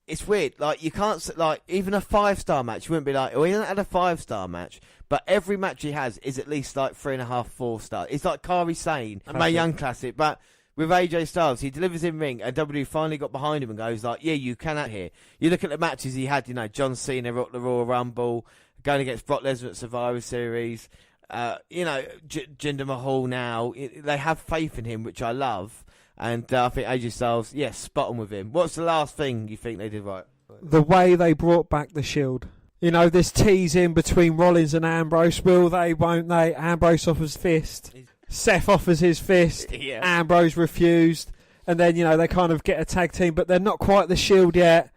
it's weird. Like, you can't, like, even a 5-star match, you wouldn't be like, he hasn't had a 5-star match, but every match he has is at least like 3.5, 4 stars. It's like Kairi Sane and Mae Young Classic, but with AJ Styles, he delivers in ring, and WWE finally got behind him and goes like, yeah, you can out here. You look at the matches he had, John Cena at the Royal Rumble, going against Brock Lesnar at Survivor Series, Jinder Mahal now. They have faith in him, which I love, and I think AJ Styles, spot on with him. What's the last thing you think they did right? The way they brought back the Shield. This teasing between Rollins and Ambrose. Will they, won't they? Ambrose offers fist. Seth offers his fist. Yeah. Ambrose refused. And then, they kind of get a tag team, but they're not quite the Shield yet.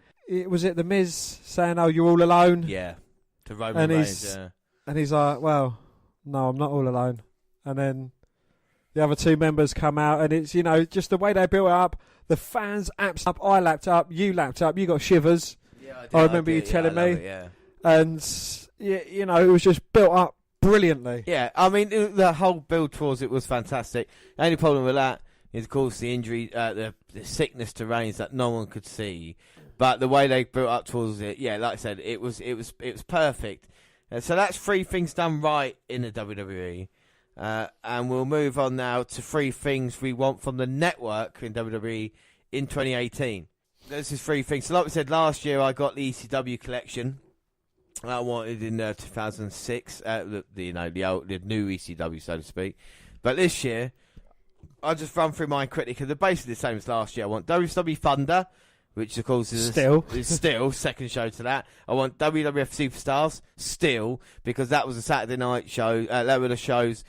Was it The Miz saying, oh, you're all alone? Yeah. To Roman Reigns, And he's like, well, no, I'm not all alone. And then the other 2 members come out, and it's, just the way they built it up. The fans lapped up, I lapped up, you lapped up, you got shivers. Yeah, I remember you telling me. Yeah. And, it was just built up brilliantly. Yeah, I mean, the whole build towards it was fantastic. The only problem with that is, of course, the injury, the sickness to Reigns that no one could see. But the way they built up towards it, like I said, it was perfect. So that's 3 things done right in the WWE. And we'll move on now to 3 things we want from the network in WWE in 2018. This is 3 things. So like we said, last year I got the ECW collection. I wanted in 2006, the new ECW, so to speak. But this year, I'll just run through mine quickly, because they're basically the same as last year. I want WCW Thunder, which of course is still second show to that. I want WWF Superstars, still, because that was a Saturday night show. That were the shows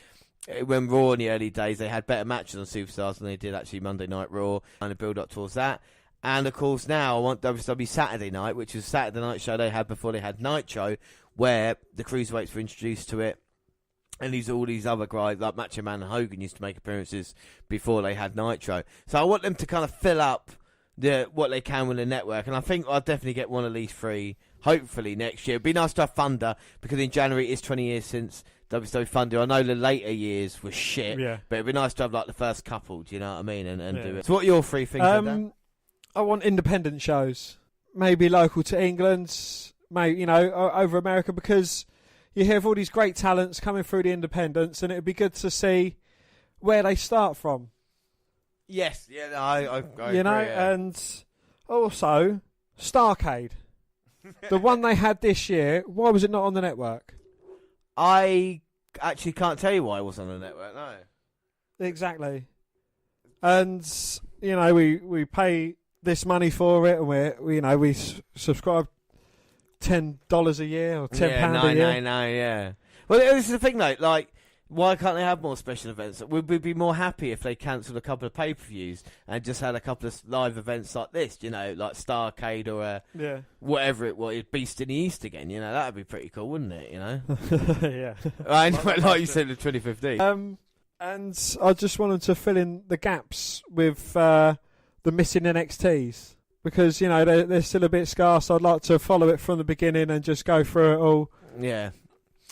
when Raw in the early days, they had better matches on Superstars than they did actually Monday Night Raw, and a build up towards that. And, of course, now I want WWE Saturday Night, which is a Saturday night show they had before they had Nitro, where the Cruiserweights were introduced to it. And all these other guys, like Macho Man and Hogan, used to make appearances before they had Nitro. So I want them to kind of fill up what they can with the network. And I think I'll definitely get one of these three, hopefully, next year. It'd be nice to have Thunder, because in January it is 20 years since WWE Thunder. I know the later years were shit, but it'd be nice to have like the first couple, do you know what I mean, and do it. So what are your three things, Dan? I want independent shows, maybe local to England, maybe over America, because you have all these great talents coming through the independents, and it'd be good to see where they start from. Yes, I agree, and also Starrcade, the one they had this year. Why was it not on the network? I actually can't tell you why it was on the network. No, exactly. And we pay this money for it, and we subscribe $10 a year or £10 a year. Yeah. Well, this is the thing, though. Like, why can't they have more special events? We'd be more happy if they cancelled a couple of pay-per-views and just had a couple of live events like this. Like Starrcade or whatever it was, Beast in the East again. That'd be pretty cool, wouldn't it? Yeah. Like you said in 2015. And I just wanted to fill in the gaps with the missing NXTs, because they're still a bit scarce. I'd like to follow it from the beginning and just go through it all. Yeah.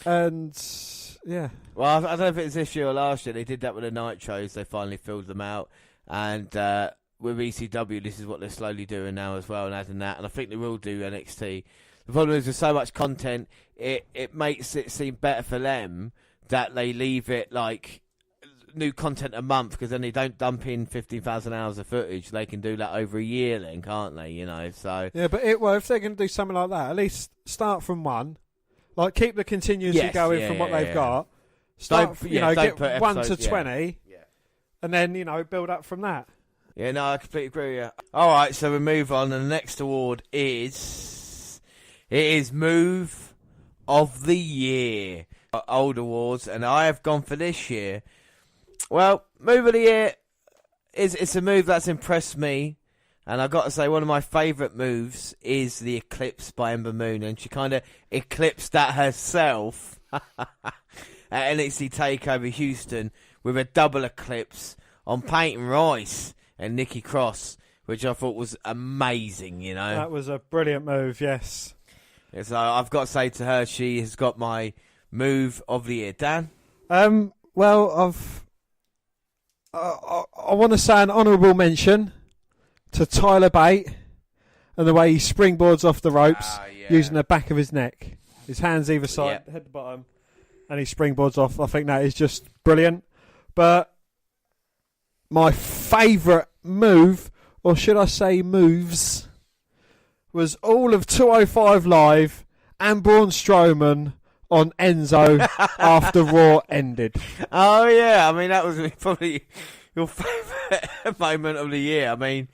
And yeah. Well, I don't know if it was this year or last year. They did that with the Nitros. They finally filled them out, and with ECW, this is what they're slowly doing now as well, and adding that. And I think they will do NXT. The problem is, with so much content, it makes it seem better for them that they leave it like new content a month, because then they don't dump in 15,000 hours of footage. They can do that over a year then, can't they? So yeah, but if they're going to do something like that, at least start from one, like keep the continuity going from what they've got. Start, get 1 to 20, and then build up from that. Yeah, no, I completely agree. Yeah. All right, so we move on, and the next award is Move of the Year, old awards, and I have gone for this year. Well, Move of the Year it's a move that's impressed me, and I've got to say one of my favourite moves is the Eclipse by Ember Moon, and she kind of eclipsed that herself at NXT TakeOver Houston with a double eclipse on Peyton Royce and Nikki Cross, which I thought was amazing, That was a brilliant move, yes. Yeah, so I've got to say to her, she has got my Move of the Year. Dan? Well, I want to say an honourable mention to Tyler Bate and the way he springboards off the ropes using the back of his neck. His hands either side, head to bottom, and he springboards off. I think that is just brilliant. But my favourite move, or should I say moves, was all of 205 Live and Braun Strowman on Enzo after Raw ended. Oh, yeah. I mean, that was probably your favourite moment of the year. I mean,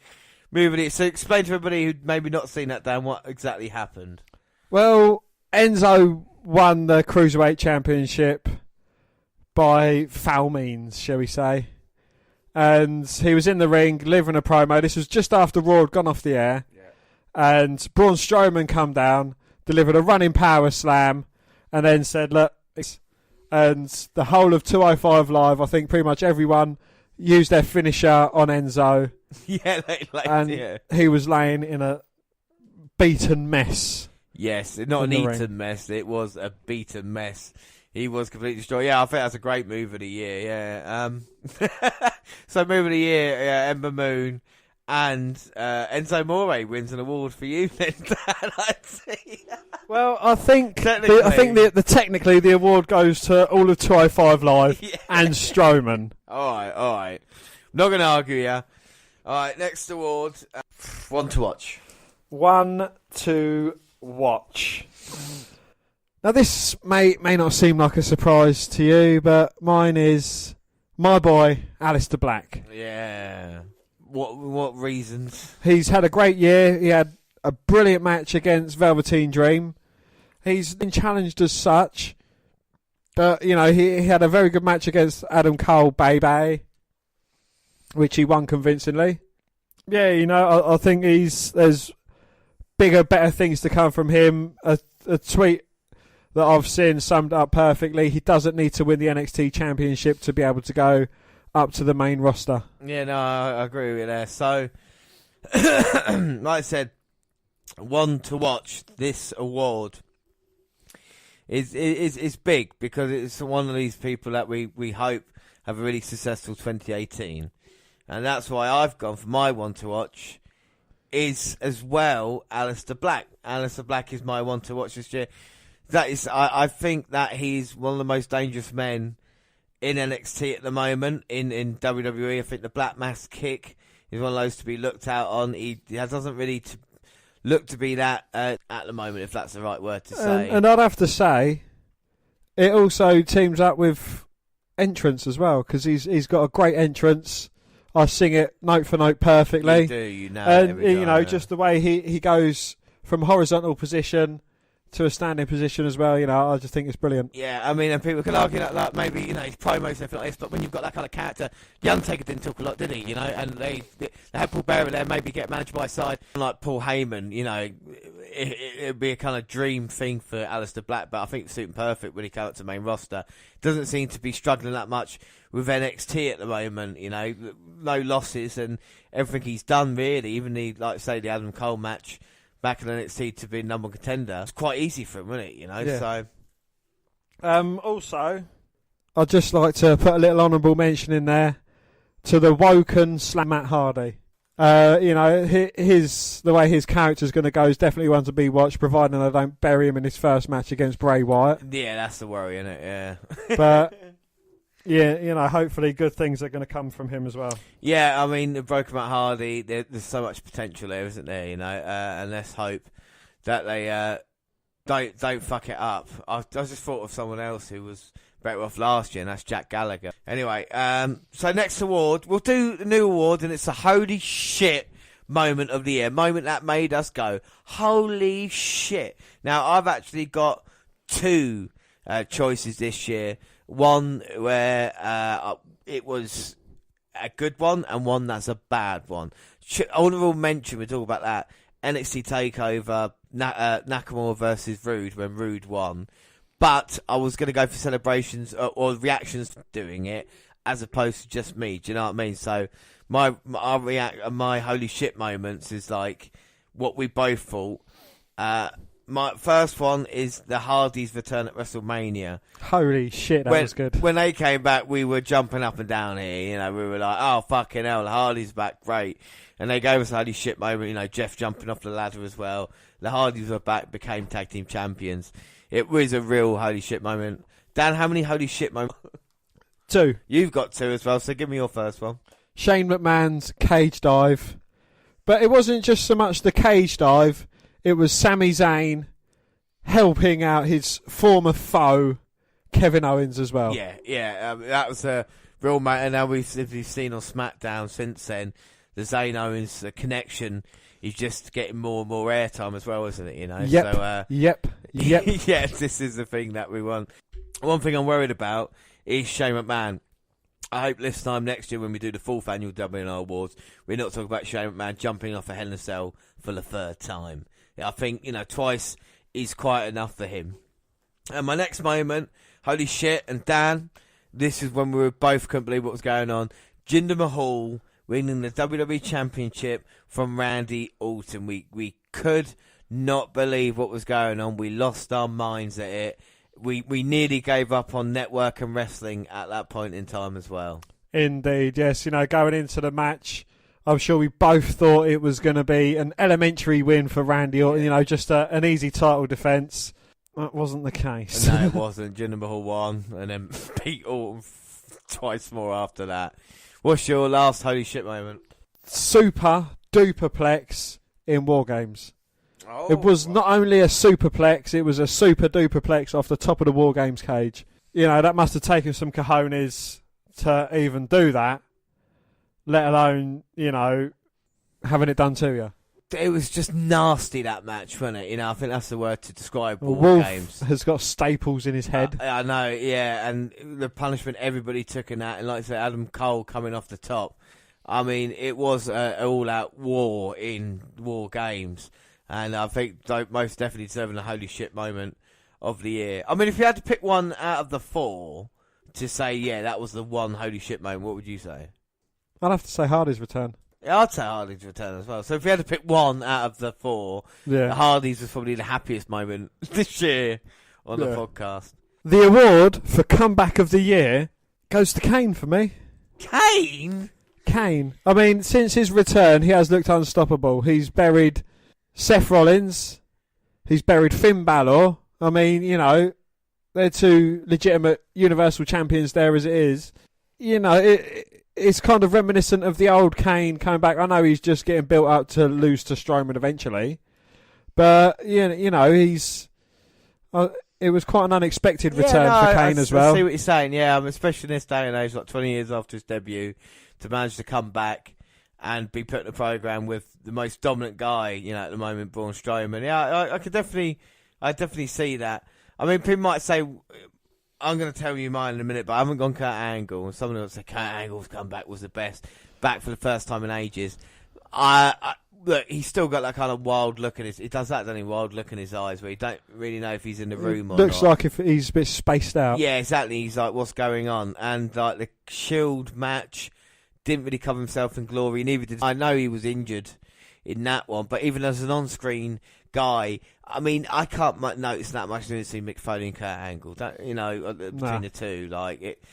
moving it. So explain to everybody who'd maybe not seen that, Dan, what exactly happened. Well, Enzo won the Cruiserweight Championship by foul means, shall we say. And he was in the ring, delivering a promo. This was just after Raw had gone off the air. Yeah. And Braun Strowman come down, delivered a running power slam, and then said, look, and the whole of 205 Live, I think pretty much everyone used their finisher on Enzo. He was laying in a beaten mess. Yes, not an eaten mess, it was a beaten mess. He was completely destroyed. Yeah, I think that's a great move of the year, yeah. So move of the year, Ember Moon. And Enzo Amore wins an award for you then, Dan, I'd say. Well, I think technically the award goes to all of 205 Live and Strowman. All right. Not going to argue, yeah. All right, next award. One to watch. One to watch. Now, this may not seem like a surprise to you, but mine is my boy, Aleister Black. Yeah. What reasons? He's had a great year. He had a brilliant match against Velveteen Dream. He's been challenged as such. But, he had a very good match against Adam Cole, baby, which he won convincingly. Yeah, I think there's bigger, better things to come from him. A tweet that I've seen summed up perfectly. He doesn't need to win the NXT Championship to be able to go up to the main roster. Yeah, no, I agree with you there. So, like I said, one to watch this award is big because it's one of these people that we hope have a really successful 2018. And that's why I've gone for my one to watch is as well Aleister Black. Aleister Black is my one to watch this year. That is, I think that he's one of the most dangerous men in NXT at the moment, in WWE. I think the Black Mass Kick is one of those to be looked out on. He doesn't really look to be that at the moment, if that's the right word to say. And I'd have to say, it also teams up with entrance as well, because he's got a great entrance. I sing it note for note perfectly. You do, and just the way he goes from horizontal position to a standing position as well, I just think it's brilliant. Yeah, I mean, and people can argue that, like, maybe, his promos and everything like this, but when you've got that kind of character, The Undertaker didn't talk a lot, did he, and they had Paul Bearer there, maybe get managed by a side, like Paul Heyman, it'd be a kind of dream thing for Aleister Black, but I think it's suiting perfect when he came up to the main roster. Doesn't seem to be struggling that much with NXT at the moment, no losses, and everything he's done, really, even the Adam Cole match back in NXT to be number one contender. It's quite easy for him, wasn't it? Yeah. So. Also, I'd just like to put a little honourable mention in there to the Woken / Matt Hardy. The way his character's going to go is definitely one to be watched, providing they don't bury him in his first match against Bray Wyatt. Yeah, that's the worry, isn't it? Yeah. But. Yeah, hopefully good things are going to come from him as well. Yeah, I mean, the Broken Matt Hardy, there's so much potential there, isn't there? And let's hope that they don't fuck it up. I just thought of someone else who was better off last year, and that's Jack Gallagher. Anyway, so next award, we'll do the new award, and it's a holy shit moment of the year, moment that made us go, holy shit. Now, I've actually got two choices this year. One where it was a good one and one that's a bad one. Honourable mention, we talk about that. NXT TakeOver, Nakamura versus Rude when Rude won. But I was going to go for celebrations or reactions to doing it as opposed to just me. Do you know what I mean? So my holy shit moments is like what we both thought. My first one is the Hardys' return at WrestleMania. Holy shit, that was good. When they came back, we were jumping up and down here. We were like, oh, fucking hell, the Hardys back, great. And they gave us a holy shit moment. Jeff jumping off the ladder as well. The Hardys were back, became tag team champions. It was a real holy shit moment. Dan, how many holy shit moments? 2. You've got 2 as well, so give me your first one. Shane McMahon's cage dive. But it wasn't just so much the cage dive. It was Sami Zayn helping out his former foe, Kevin Owens, as well. Yeah. That was a real matter. And now we've seen on SmackDown since then, the Zayn Owens connection is just getting more and more airtime as well, isn't it? Yep. So, Yep. yes, this is the thing that we want. One thing I'm worried about is Shane McMahon. I hope this time next year when we do the 4th Annual WNR Awards, we're not talking about Shane McMahon jumping off a Hell in a Cell for the 3rd time. I think, twice is quite enough for him. And my next moment, holy shit, and Dan, this is when we both couldn't believe what was going on. Jinder Mahal winning the WWE Championship from Randy Orton. We could not believe what was going on. We lost our minds at it. We nearly gave up on network and wrestling at that point in time as well. Indeed, yes. Going into the match, I'm sure we both thought it was going to be an elementary win for Randy Orton, just an easy title defence. That wasn't the case. No, it wasn't. Jinder Mahal won and then beat Orton twice more after that. What's your last holy shit moment? Super duperplex in War Games. Oh, it was not only a superplex, it was a super duperplex off the top of the War Games cage. That must have taken some cojones to even do that. Let alone, having it done to you. It was just nasty, that match, wasn't it? I think that's the word to describe War Wolf Games. Has got staples in his head. I know, yeah, and the punishment everybody took in that, and like I said, Adam Cole coming off the top. I mean, it was an all-out war in War Games, and I think most definitely deserving the holy shit moment of the year. I mean, if you had to pick one out of the 4 to say, yeah, that was the one holy shit moment, what would you say? I'd have to say Hardy's return. Yeah, I'd say Hardy's return as well. So if you had to pick one out of the 4, Hardy's was probably the happiest moment this year on the podcast. The award for comeback of the year goes to Kane for me. Kane? Kane. I mean, since his return, he has looked unstoppable. He's buried Seth Rollins. He's buried Finn Balor. I mean, you know, they're 2 legitimate Universal Champions there as it is. You know, it's kind of reminiscent of the old Kane coming back. I know he's just getting built up to lose to Strowman eventually. But, you know, he's... it was quite an unexpected return for Kane as well. I see what you're saying, yeah. Especially in this day and age, like 20 years after his debut, to manage to come back and be put in a program with the most dominant guy, you know, at the moment, Braun Strowman. Yeah, I definitely see that. I mean, people might say, I'm going to tell you mine in a minute, but I haven't gone Kurt Angle. And someone else said Kurt Angle's comeback was the best, back for the first time in ages. Look, he's still got that kind of wild look in his... He does that, doesn't he? Wild look in his eyes where you don't really know if he's in the room or not. Looks like if he's a bit spaced out. Yeah, exactly. He's like, what's going on? And like the Shield match didn't really cover himself in glory. Neither did... I know he was injured in that one, but even as an on-screen guy, I mean, I can't notice that much difference between Mick Foley and Kurt Angle. You know, between the two. Like it.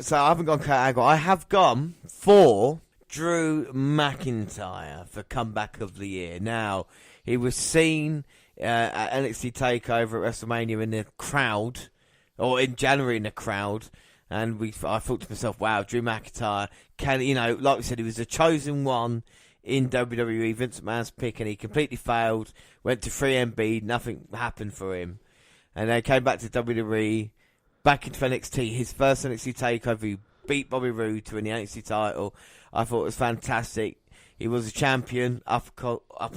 So I haven't gone Kurt Angle. I have gone for Drew McIntyre for comeback of the year. Now, he was seen at NXT TakeOver at WrestleMania in the crowd, or in January in the crowd, and I thought to myself, wow, Drew McIntyre, like we said, he was the chosen one in WWE, Vince McMahon's pick, and he completely failed, went to 3MB, nothing happened for him, and then came back to WWE, back into NXT, his first NXT TakeOver, he beat Bobby Roode to win the NXT title. I thought it was fantastic. He was a champion up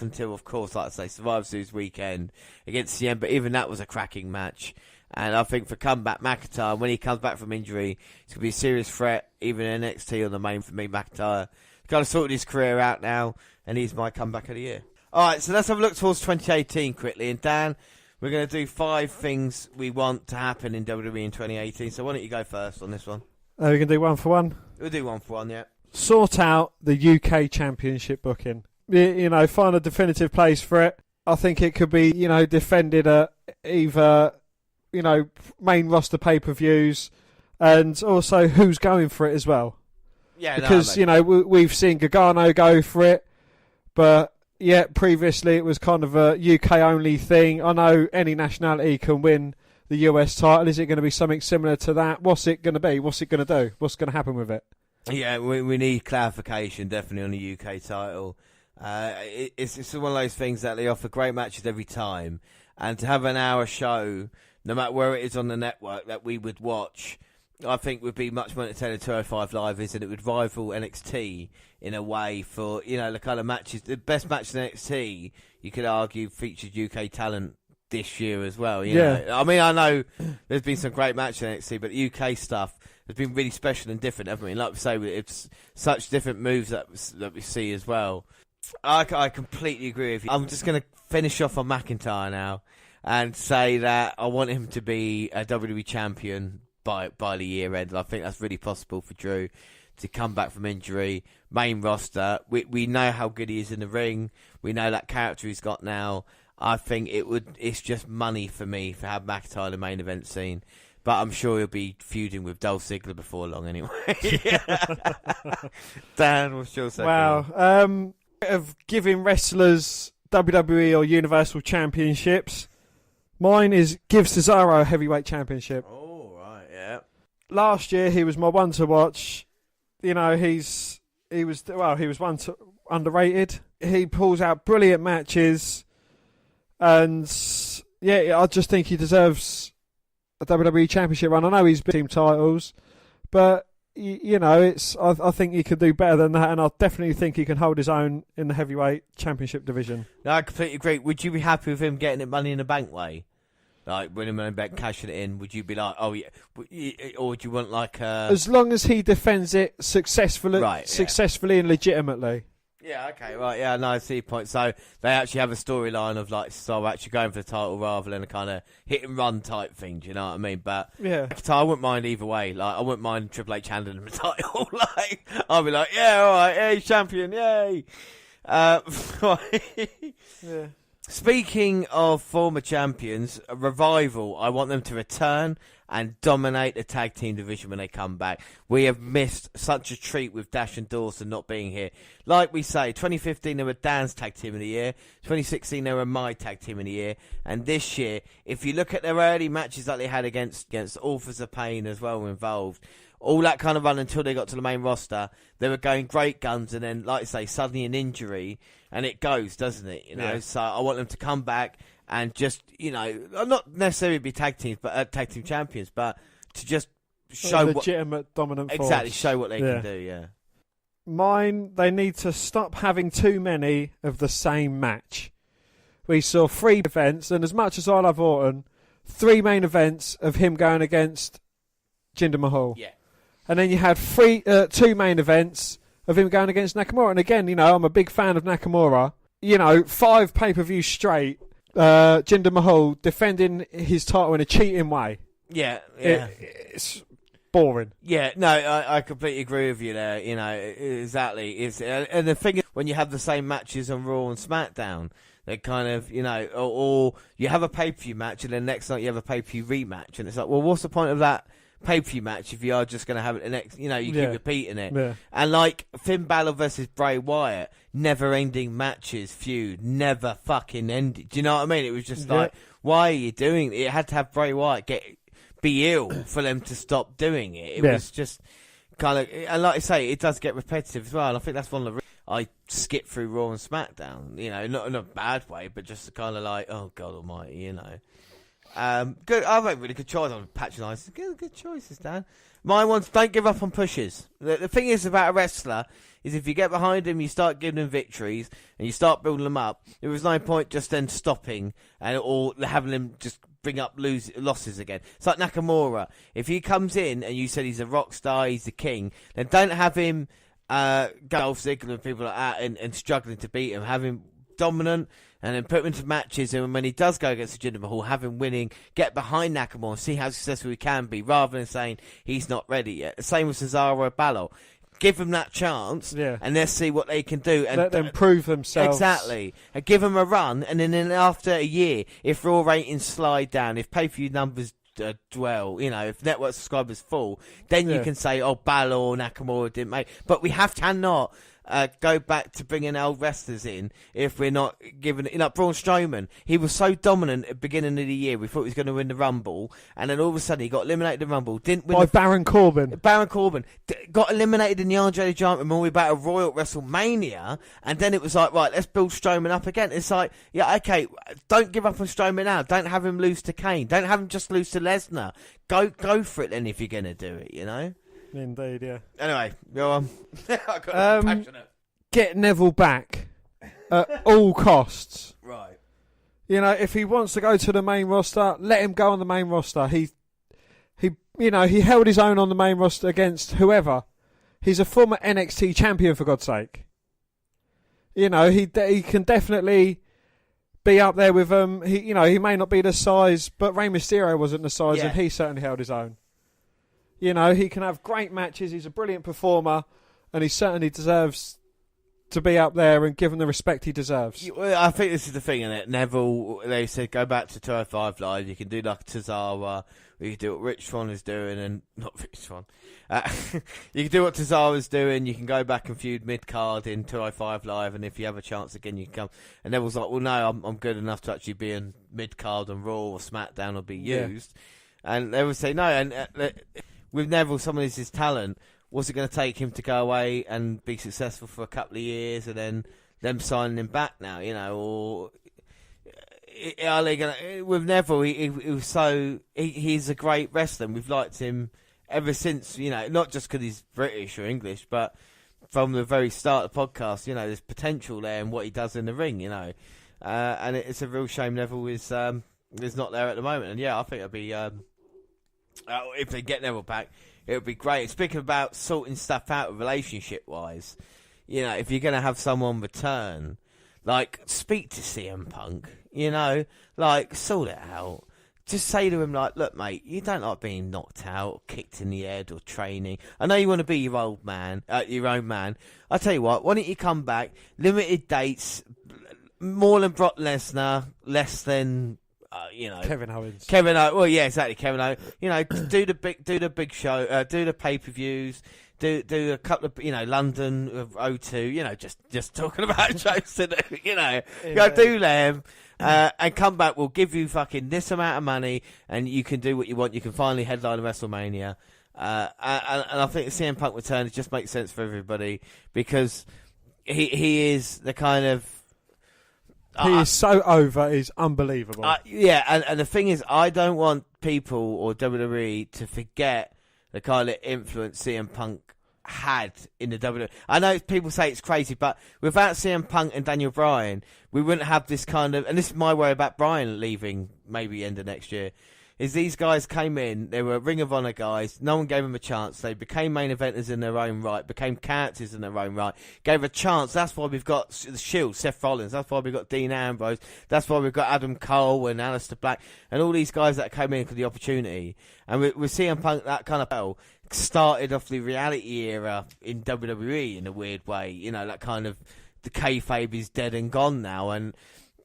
until, of course, like I say, Survivor Series weekend against CM, but even that was a cracking match. And I think for comeback McIntyre, when he comes back from injury, it's going to be a serious threat, even in NXT on the main for me, McIntyre. He's kind of sorted his career out now, and he's my comeback of the year. All right, so let's have a look towards 2018 quickly. And Dan, we're going to do 5 things we want to happen in WWE in 2018. So why don't you go first on this one? We can do one for one? We'll do one for one, yeah. Sort out the UK Championship booking. You know, find a definitive place for it. I think it could be, defended at either, main roster pay-per-views, and also who's going for it as well. Yeah, because, we've seen Gargano go for it, but, yeah, previously it was kind of a UK-only thing. I know any nationality can win the US title. Is it going to be something similar to that? What's it going to be? What's it going to do? What's going to happen with it? Yeah, we need clarification, definitely, on the UK title. It's one of those things that they offer great matches every time, and to have an hour show, no matter where it is on the network, that we would watch, I think would be much more entertaining than 205 Live is, and it would rival NXT in a way for, the kind of matches. The best match in NXT, you could argue, featured UK talent this year as well. You know? I mean, I know there's been some great matches in NXT, but the UK stuff has been really special and different, haven't we? Like we say, it's such different moves that we see as well. I completely agree with you. I'm just going to finish off on McIntyre now and say that I want him to be a WWE champion by the year end. I think that's really possible for Drew to come back from injury. Main roster, we know how good he is in the ring. We know that character he's got now. I think it's just money for me to have McIntyre in the main event scene. But I'm sure he'll be feuding with Dolph Ziggler before long anyway. Dan, what's your second? Wow. Of giving wrestlers WWE or Universal Championships, mine is give Cesaro a heavyweight championship. Oh, right, yeah. Last year he was my one to watch. He was underrated. He pulls out brilliant matches, and I just think he deserves a WWE Championship run. I know he's been team titles, but I think he could do better than that, and I definitely think he can hold his own in the heavyweight championship division. No, I completely agree. Would you be happy with him getting it Money in the Bank way? Like winning money back, cashing it in, would you be like, oh yeah, or would you want like as long as he defends it successfully, Right, yeah. successfully and legitimately. Yeah, okay, right, yeah, no, I see your point. So they actually have a storyline of like, so actually going for the title rather than a kind of hit and run type thing. Do you know what I mean? But Yeah. so I wouldn't mind either way. Like, I wouldn't mind Triple H handing him the title. Like, I'll be like, yeah, all right, hey, champion, yay. Yeah. Speaking of former champions, a Revival, I want them to return and dominate the tag team division when they come back. We have missed such a treat with Dash and Dawson not being here. Like we say, 2015 they were Dan's tag team of the year, 2016 they were my tag team of the year, and this year, if you look at their early matches that they had against Authors of Pain as well involved, all that kind of run until they got to the main roster, they were going great guns, and then, like I say, suddenly an injury, and it goes, doesn't it? You know, so I want them to come back and just, you know, not necessarily be tag teams, but tag team champions, but to just show legitimate dominant force. Exactly, show what they can do. Yeah. Mine, they need to stop having too many of the same match. We saw 3 events, and as much as I love Orton, 3 main events of him going against Jinder Mahal. Yeah. And then you had 2 main events of him going against Nakamura. And again, you know, I'm a big fan of Nakamura. You know, 5 pay-per-views straight, Jinder Mahal defending his title in a cheating way. Yeah. It's boring. Yeah, no, I completely agree with you there. You know, exactly. And the thing is, when you have the same matches on Raw and SmackDown, they kind of, you know, or you have a pay-per-view match and then next night you have a pay-per-view rematch. And it's like, well, what's the point of that pay-per-view match if you are just going to have it the next, you know, you keep repeating it. Yeah. And like Finn Balor versus Bray Wyatt, never-ending matches, feud, never fucking ended. Do you know what I mean? It was just like, why are you doing it? It had to have Bray Wyatt be ill for them to stop doing it. It was just kind of, and like I say, it does get repetitive as well. And I think that's one of the reasons I skip through Raw and SmackDown. You know, not in a bad way, but just kind of like, oh God Almighty, you know. Good. I've made really good choice. I'm patronising. Good choices, Dan. My one's don't give up on pushes. The thing is about a wrestler is if you get behind him, you start giving them victories and you start building them up. There was no point just then stopping or having them just bring up losses again. It's like Nakamura. If he comes in and you said he's a rock star, he's the king, then don't have him go Dolph Ziggler and people like that and struggling to beat him. Have him dominant and then put him into matches, and when he does go against Jinder Mahal, have him winning, get behind Nakamura and see how successful he can be, rather than saying he's not ready yet. The same with Cesaro or Balor. Give them that chance, and let's see what they can do. And let them prove themselves. Exactly. And give them a run, and then after a year, if Raw ratings slide down, if pay-per-view numbers dwell, you know, if network subscribers fall, then you can say, oh, Balor or Nakamura didn't make. But we cannot go back to bringing old wrestlers in if we're not giving it. Like Braun Strowman, he was so dominant at the beginning of the year, we thought he was going to win the Rumble, and then all of a sudden he got eliminated in the Rumble, didn't win by Baron Corbin. Got eliminated in the Andre the Giant Memorial Battle Royal at WrestleMania, and then it was like, right, let's build Strowman up again. It's like, yeah, okay, don't give up on Strowman now. Don't have him lose to Kane. Don't have him just lose to Lesnar. Go for it then if you're going to do it, you know? Indeed, yeah. Anyway, go on. I got passionate. Get Neville back at all costs. Right. You know, if he wants to go to the main roster, let him go on the main roster. He held his own on the main roster against whoever. He's a former NXT champion, for God's sake. You know, he can definitely be up there with he may not be the size, but Rey Mysterio wasn't the size, and he certainly held his own. You know, he can have great matches. He's a brilliant performer, and he certainly deserves to be up there and given the respect he deserves. I think this is the thing, isn't it? Neville, they said, go back to 205 Live. You can do like Tozawa. You can do what Rich Swann is doing, and not Rich Swann. You can do what Tozawa's doing. You can go back and feud mid-card in 205 Live, and if you have a chance again, you can come. And Neville's like, well, no, I'm good enough to actually be in mid-card on Raw or SmackDown or be used. And they would say, no, and with Neville, someone is his talent. Was it going to take him to go away and be successful for a couple of years and then them signing him back now, you know? Or are they going to, with Neville, he was so, he's a great wrestler. We've liked him ever since, you know, not just because he's British or English, but from the very start of the podcast, you know, there's potential there in what he does in the ring, you know. And it's a real shame Neville is is not there at the moment. And yeah, I think it'd be if they get Neville back, it would be great. Speaking about sorting stuff out relationship wise, you know, if you're going to have someone return, like, speak to CM Punk, you know, like, sort it out. Just say to him, like, look, mate, you don't like being knocked out or kicked in the head or training. I know you want to be your own man. I tell you what, why don't you come back? Limited dates, more than Brock Lesnar, less than, you know, Kevin Owens. Well, yeah, exactly, Kevin Owens. You know, do the big show, do the pay-per-views. Do a couple of, you know, London of O2, you know, just talking about shows to do, you know, go do them, and come back. We'll give you fucking this amount of money, and you can do what you want. You can finally headline WrestleMania, and I think the CM Punk return just makes sense for everybody because he is the kind of he is so over, he's unbelievable. Yeah, and the thing is, I don't want people or WWE to forget the kind of influence CM Punk had in the WWE. I know people say it's crazy, but without CM Punk and Daniel Bryan, we wouldn't have this kind of... And this is my worry about Bryan leaving maybe end of next year, is these guys came in, they were Ring of Honor guys, no one gave them a chance, they became main eventers in their own right, became characters in their own right, gave a chance. That's why we've got the Shield, Seth Rollins, that's why we've got Dean Ambrose, that's why we've got Adam Cole and Aleister Black, and all these guys that came in for the opportunity. And with CM Punk, that kind of started off the reality era in WWE in a weird way, you know, that kind of, the kayfabe is dead and gone now, and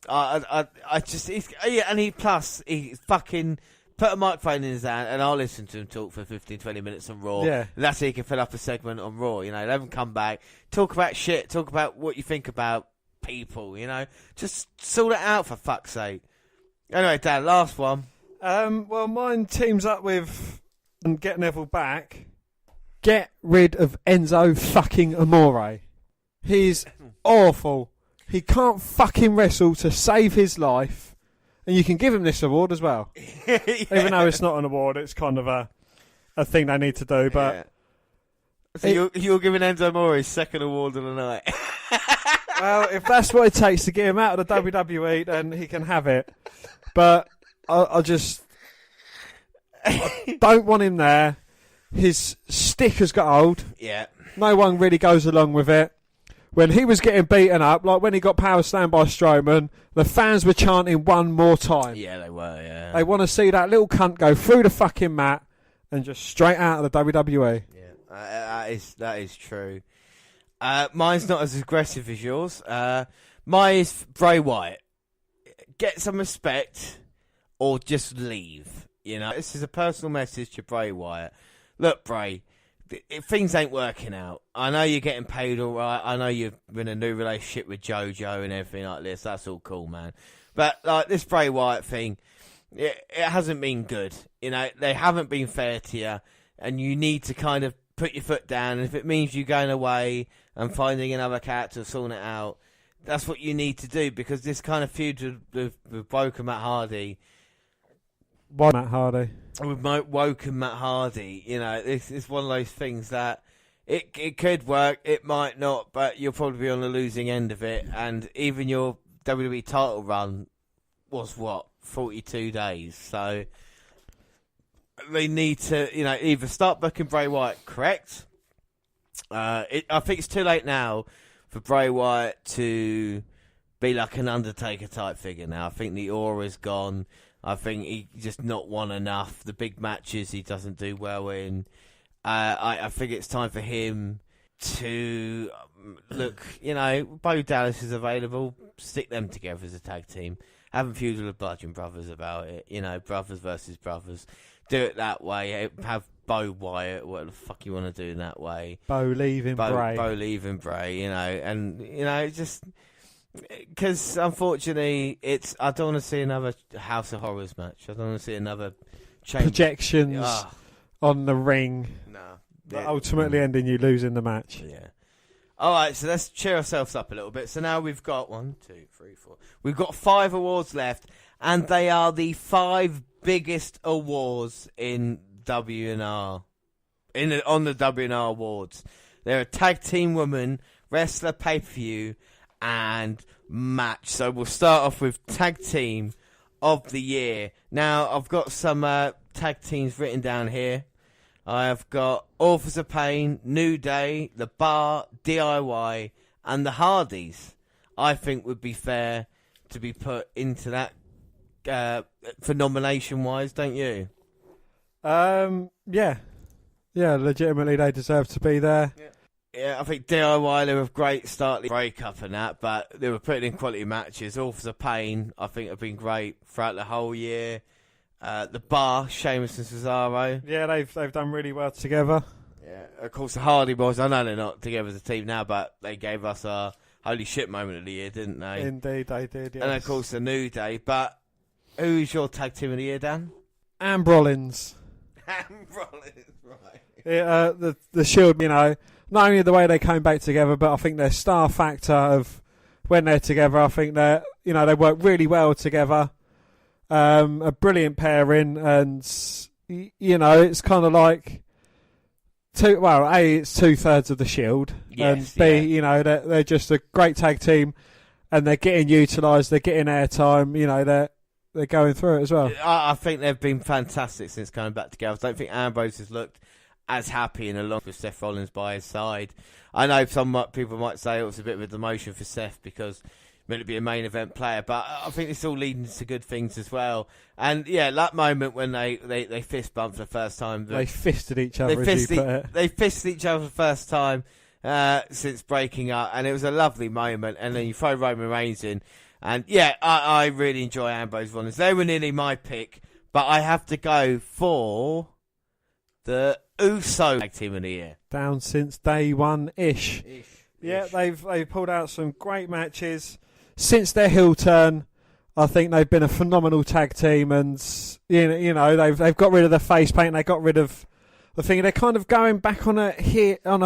I just, and he fucking put a microphone in his hand, and I'll listen to him talk for 15, 20 minutes on Raw. Yeah. And that's how you can fill up a segment on Raw, you know. Let him come back, talk about shit, talk about what you think about people, you know. Just sort it out, for fuck's sake. Anyway, Dan, last one. Well, mine teams up with and get Neville back. Get rid of Enzo fucking Amore. He's awful. He can't fucking wrestle to save his life. And you can give him this award as well. Yeah. Even though it's not an award, it's kind of a thing they need to do. But Yeah. So you're giving Enzo Amore his second award of the night. well, if that's what it takes to get him out of the WWE, then he can have it. But I don't want him there. His stick has got old. Yeah. No one really goes along with it. When he was getting beaten up, like when he got power slammed by Strowman, the fans were chanting one more time. Yeah, they were, yeah. They want to see that little cunt go through the fucking mat and just straight out of the WWE. Yeah, that is true. Mine's not as aggressive as yours. Mine is Bray Wyatt. Get some respect or just leave. You know, this is a personal message to Bray Wyatt. Look, Bray, things ain't working out. I know you're getting paid all right. I know you've been in a new relationship with JoJo and everything like this. That's all cool, man. But like this Bray Wyatt thing, it hasn't been good. You know, they haven't been fair to you, and you need to kind of put your foot down. And if it means you going away and finding another character, sorting it out, that's what you need to do, because this kind of feud with Woken Matt Hardy. Why Matt Hardy? With Woken Matt Hardy, you know, it's one of those things that it could work, it might not, but you'll probably be on the losing end of it. And even your WWE title run was 42 days. So they need to, you know, either start booking Bray Wyatt correct. I think it's too late now for Bray Wyatt to be like an Undertaker type figure now. I think the aura's gone. I think he just not won enough. The big matches he doesn't do well in. I think it's time for him to look, you know, Bo Dallas is available. Stick them together as a tag team. Have them feud with the Bludgeon Brothers about it. You know, brothers versus brothers. Do it that way. Have Bo Wyatt, what the fuck you want to do in that way. Bo leaving Bray. Bo leaving Bray, you know. And, you know, just... Because, unfortunately, I don't want to see another House of Horrors match. I don't want to see another projections on the ring. No. But ultimately ending you losing the match. Yeah. All right, so let's cheer ourselves up a little bit. So now we've got 1, 2, 3, 4. We've got 5 awards left, and they are the 5 biggest awards in WNR. On the WNR Awards. They're a tag team woman, wrestler, pay-per-view, and match. So we'll start off with tag team of the year. Now, I've got some tag teams written down here. I have got Authors of Pain, New Day, The Bar, DIY, and the Hardys. I think would be fair to be put into that for nomination-wise, don't you? Yeah, legitimately they deserve to be there. Yeah, I think DIY, they were a great start, break-up and that, but they were putting in quality matches. Authors of Pain, I think, have been great throughout the whole year. The Bar, Sheamus and Cesaro. Yeah, they've done really well together. Yeah, of course, the Hardy Boys, I know they're not together as a team now, but they gave us a holy shit moment of the year, didn't they? Indeed, they did, yes. And, of course, the New Day. But who's your tag team of the year, Dan? Ambrolins. Ambrolins, right. Yeah, the Shield, not only the way they came back together, but I think their star factor of when they're together, I think they work really well together. A brilliant pairing, and it's kind of like it's 2/3 of the Shield, yes, and B, they're just a great tag team, and they're getting utilised, they're getting airtime, they're going through it as well. I think they've been fantastic since coming back together. I don't think Ambrose has looked as happy in a long with Seth Rollins by his side. I know some people might say it was a bit of a demotion for Seth because he meant to be a main event player, but I think it's all leading to good things as well. And yeah, that moment when they fist bumped for the first time. They fisted each other, They fisted each other for the first time since breaking up, and it was a lovely moment. And then you throw Roman Reigns in. And yeah, I really enjoy Ambrose Rollins. They were nearly my pick, but I have to go for the Uso tag team of the year. Down since day one-ish. Yeah, they've pulled out some great matches. Since their heel turn, I think they've been a phenomenal tag team, and they've got rid of the face paint. They got rid of the thing. They're kind of going back on a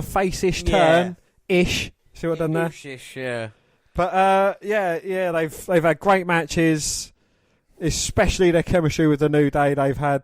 face-ish turn ish. See what I've done there? Ish, yeah. But they've had great matches, especially their chemistry with the New Day. They've had,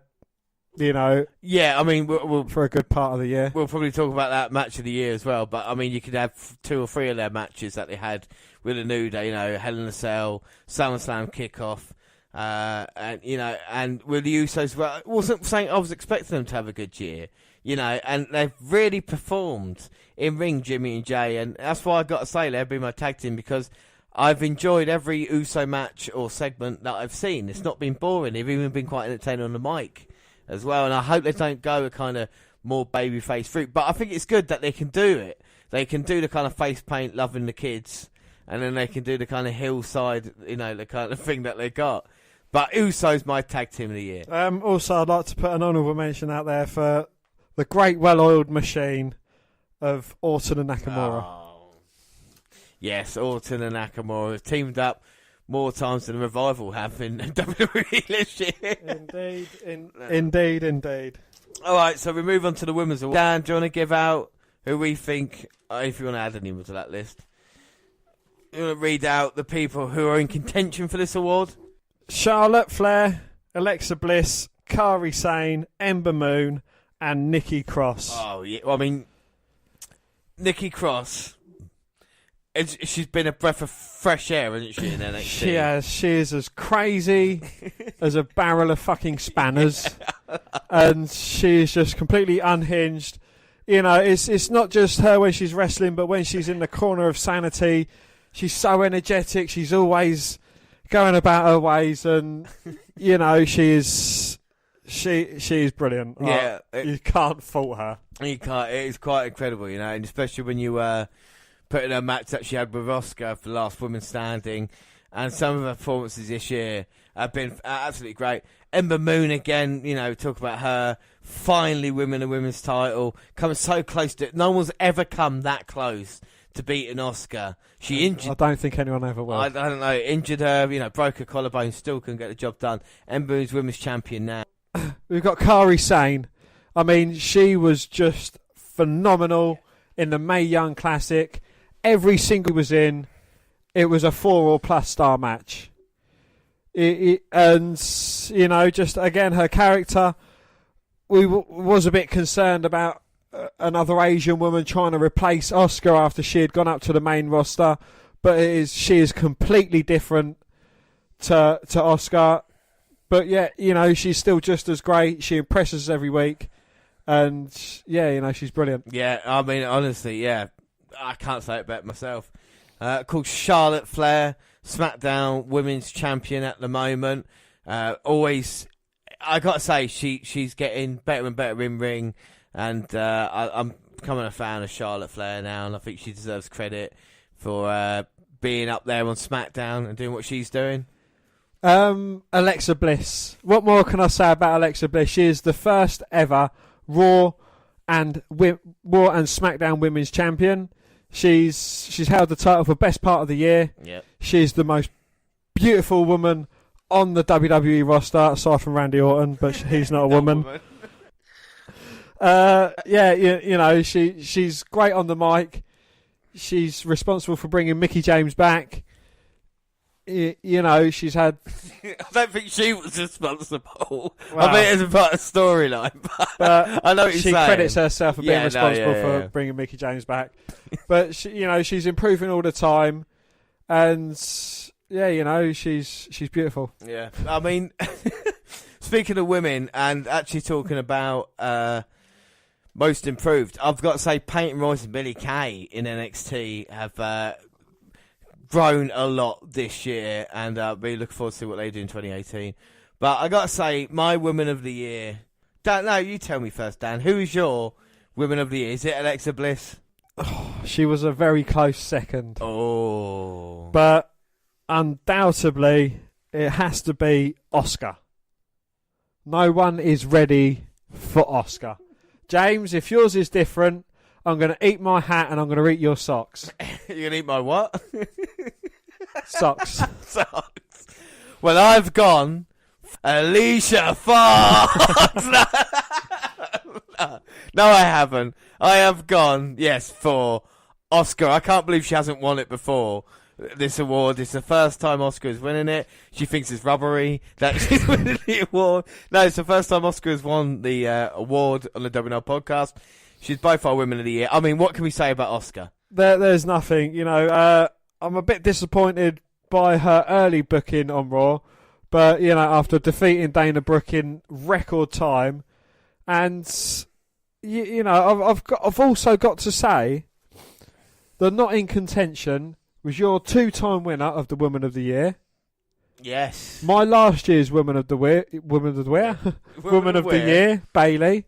yeah. I mean, we'll for a good part of the year. We'll probably talk about that match of the year as well. But I mean, you could have 2 or 3 of their matches that they had with the New Day. Hell in a Cell, SummerSlam kickoff, and with the Usos. Well, I wasn't saying I was expecting them to have a good year. And they've really performed in ring, Jimmy and Jay, and that's why I got to say they've been my tag team, because I've enjoyed every Uso match or segment that I've seen. It's not been boring. They've even been quite entertaining on the mic as well, and I hope they don't go a kind of more babyface route. But I think it's good that they can do it. They can do the kind of face paint, loving the kids, and then they can do the kind of hillside, the kind of thing that they got. But Uso's my tag team of the year. Also, I'd like to put an honourable mention out there for the great well-oiled machine of Orton and Nakamura. Oh. Yes, Orton and Nakamura have teamed up more times than the Revival have in WWE this year. Indeed. All right, so we move on to the Women's Award. Dan, do you want to give out who we think, if you want to add anyone to that list, you want to read out the people who are in contention for this award? Charlotte Flair, Alexa Bliss, Kairi Sane, Ember Moon, and Nikki Cross. Oh, yeah. Well, I mean, Nikki Cross, she's been a breath of fresh air, hasn't she, in NXT? She has. She is as crazy as a barrel of fucking spanners. And she is just completely unhinged. It's not just her when she's wrestling, but when she's in the corner of sanity, she's so energetic. She's always going about her ways, and, she is brilliant. Yeah. You can't fault her. You can't. It is quite incredible, and especially when you put in a match that she had with Oscar for the last woman standing, and some of her performances this year have been absolutely great. Ember Moon again, talk about her finally winning a women's title, coming so close to it. No one's ever come that close to beating Oscar. She injured. I don't think anyone ever will. I don't know. Injured her, broke her collarbone, still couldn't get the job done. Ember Moon's women's champion now. We've got Kairi Sane. I mean, she was just phenomenal in the Mae Young Classic. Every single was in. It was a 4 or plus star match. And, just again, her character, we was a bit concerned about another Asian woman trying to replace Oscar after she had gone up to the main roster. But she is completely different to Oscar. But yeah, she's still just as great. She impresses us every week. And yeah, she's brilliant. Yeah, I mean, honestly, yeah. I can't say it better myself. Called Charlotte Flair, SmackDown Women's Champion at the moment. Always, I got to say, she's getting better and better in ring. And I'm becoming a fan of Charlotte Flair now. And I think she deserves credit for being up there on SmackDown and doing what she's doing. Alexa Bliss. What more can I say about Alexa Bliss? She is the first ever Raw and SmackDown Women's Champion. She's held the title for best part of the year. Yep. She's the most beautiful woman on the WWE roster, aside from Randy Orton, but he's not a woman. She's great on the mic. She's responsible for bringing Mickie James back. She's had... I don't think she was responsible. Well, I mean, it's a part of the storyline, but I know what you're saying. She credits herself for being responsible for bringing Mickie James back. But, she's improving all the time. And, she's beautiful. Yeah. I mean, speaking of women and actually talking about most improved, I've got to say Peyton Royce and Billie Kay in NXT have... grown a lot this year, and we look forward to see what they do in 2018. But I gotta say, my Women of the Year... Dan, no, you tell me first, Dan. Who is your Women of the Year? Is it Alexa Bliss? Oh, she was a very close second. Oh. But undoubtedly, it has to be Asuka. No one is ready for Asuka. James, if yours is different... I'm going to eat my hat and I'm going to eat your socks. You're going to eat my what? Socks. Socks. Well, I've gone Alicia Fox. No, I haven't. I have gone, yes, for Asuka. I can't believe she hasn't won it before. This award. It's the first time Asuka is winning it. She thinks it's rubbery that she's winning the award. No, it's the first time Asuka has won the award on the WNR podcast. She's by far Women of the Year. I mean, what can we say about Asuka? There's nothing. I'm a bit disappointed by her early booking on Raw, but after defeating Dana Brooke in record time, and I've also got to say that not in contention was your 2-time winner of the Woman of the Year. Yes. My last year's Woman of the Year, Bayley.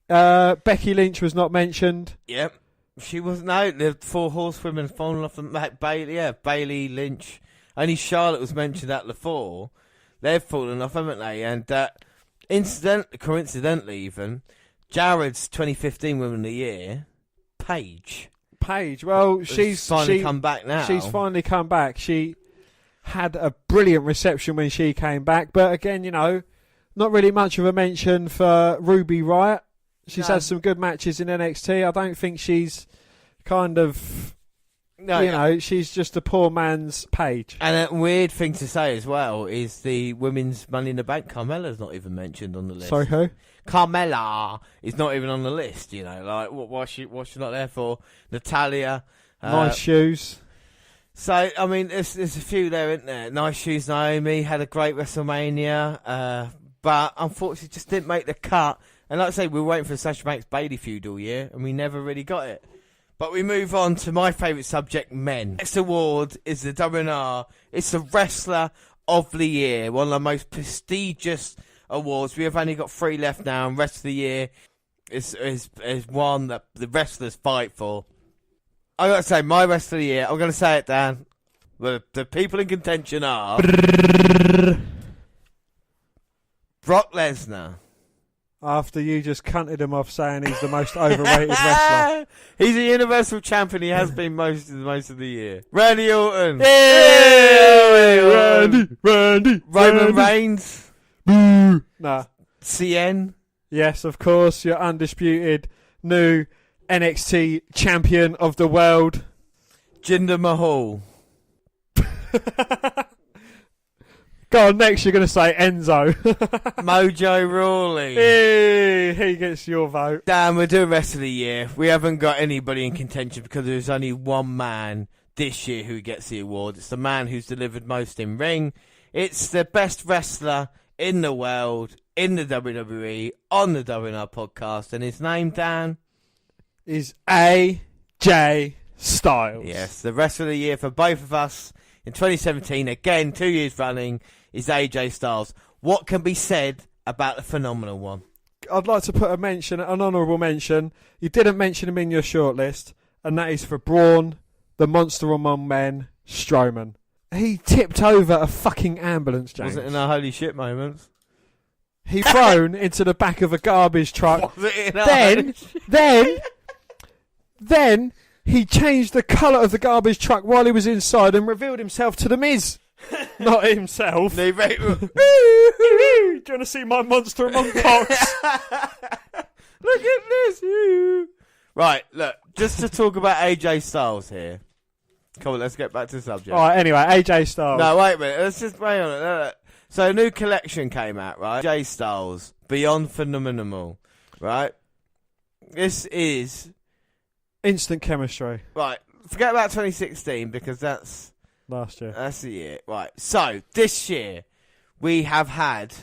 Becky Lynch was not mentioned. Yep. She wasn't. No, the 4 horsewomen falling off the back. Bayley, yeah, Bayley, Lynch. Only Charlotte was mentioned at the 4. They've fallen off, haven't they? And coincidentally, even Jared's 2015 Woman of the Year, Paige. Well, she's finally come back now. She's finally come back. She had a brilliant reception when she came back, but again, not really much of a mention for Ruby Riott. She's had some good matches in NXT. I don't think she's kind of... she's just a poor man's Paige. And a weird thing to say as well is the women's Money in the Bank. Carmella's not even mentioned on the list. Sorry, who? Carmella is not even on the list, Like, what's she not there for? Natalia. Nice shoes. So, I mean, there's a few there, isn't there? Nice shoes. Naomi had a great WrestleMania, but unfortunately just didn't make the cut. And like I say, we were waiting for the Sasha Banks Bayley feud all year, and we never really got it. But we move on to my favourite subject, men. Next award is the WNR. It's the Wrestler of the Year, one of the most prestigious awards. We have only got 3 left now, and Rest of the Year is one that the wrestlers fight for. I got to say, my Rest of the Year, I'm going to say it, Dan. The people in contention are... Brock Lesnar. After you just cunted him off saying he's the most overrated wrestler. He's a Universal Champion. He has been most of the year. Randy Orton. Hey, Randy. Roman Reigns. Boo. Nah. CN. Yes, of course. Your undisputed new NXT Champion of the World. Jinder Mahal. Go on, next you're going to say Enzo. Mojo Rawley. Hey, he gets your vote. Dan, we're doing Rest of the Year. We haven't got anybody in contention because there's only one man this year who gets the award. It's the man who's delivered most in ring. It's the best wrestler in the world, in the WWE, on the WNR podcast, and his name, Dan, is AJ Styles. Yes, the wrestler of the year for both of us in 2017, again, 2 years running, is AJ Styles. What can be said about the phenomenal one? I'd like to put an honourable mention. You didn't mention him in your shortlist, and that is for Braun, the monster among men, Strowman. He tipped over a fucking ambulance, James. Was it in our holy shit moments? He thrown into the back of a garbage truck. Was it in our Then he changed the colour of the garbage truck while he was inside and revealed himself to the Miz. Not himself. Do you want to see my monster among cocks? Look at this. Right, look, just to talk about AJ Styles here. Come on, let's get back to the subject. All right, anyway, AJ Styles. No, wait a minute. Let's just wait on it. Look. So a new collection came out, right? AJ Styles, Beyond Phenomenal, right? This is... instant chemistry. Right, forget about 2016 because that's... last year. That's the year. Right, so this year we have had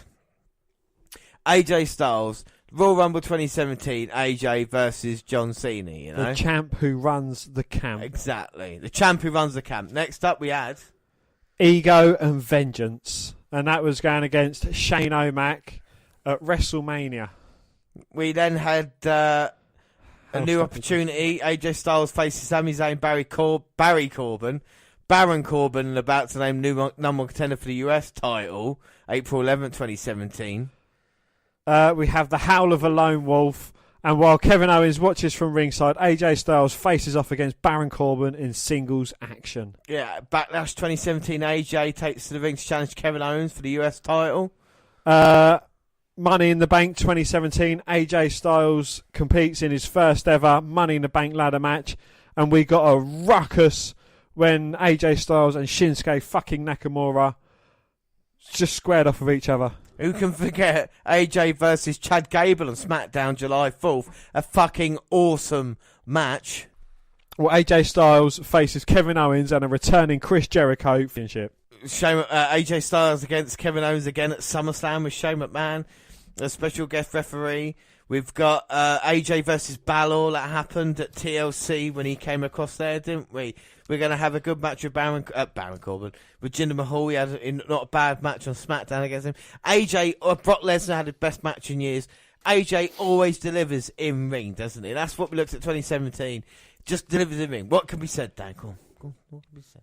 AJ Styles, Royal Rumble 2017, AJ versus John Cena, you know? The champ who runs the camp. Exactly. The champ who runs the camp. Next up we had... Ego and Vengeance. And that was going against Shane O'Mac at WrestleMania. We then had a new opportunity. AJ Styles faces Sami Zayn, Baron Corbin, about to name new number one contender for the US title, April 11th, 2017. We have the Howl of a Lone Wolf. And while Kevin Owens watches from ringside, AJ Styles faces off against Baron Corbin in singles action. Yeah, Backlash 2017, AJ takes to the ring to challenge Kevin Owens for the US title. Money in the Bank 2017, AJ Styles competes in his first ever Money in the Bank ladder match. And we got a ruckus when AJ Styles and Shinsuke fucking Nakamura just squared off of each other. Who can forget AJ versus Chad Gable on SmackDown July 4th? A fucking awesome match. Well, AJ Styles faces Kevin Owens and a returning Chris Jericho championship. AJ Styles against Kevin Owens again at SummerSlam with Shane McMahon, a special guest referee. We've got AJ versus Balor that happened at TLC when he came across there, didn't we? We're going to have a good match with Baron Corbin. With Jinder Mahal, he had not a bad match on SmackDown against him. Brock Lesnar had his best match in years. AJ always delivers in ring, doesn't he? That's what we looked at 2017. Just delivers in ring. What can be said, Dan? Go on. What can be said?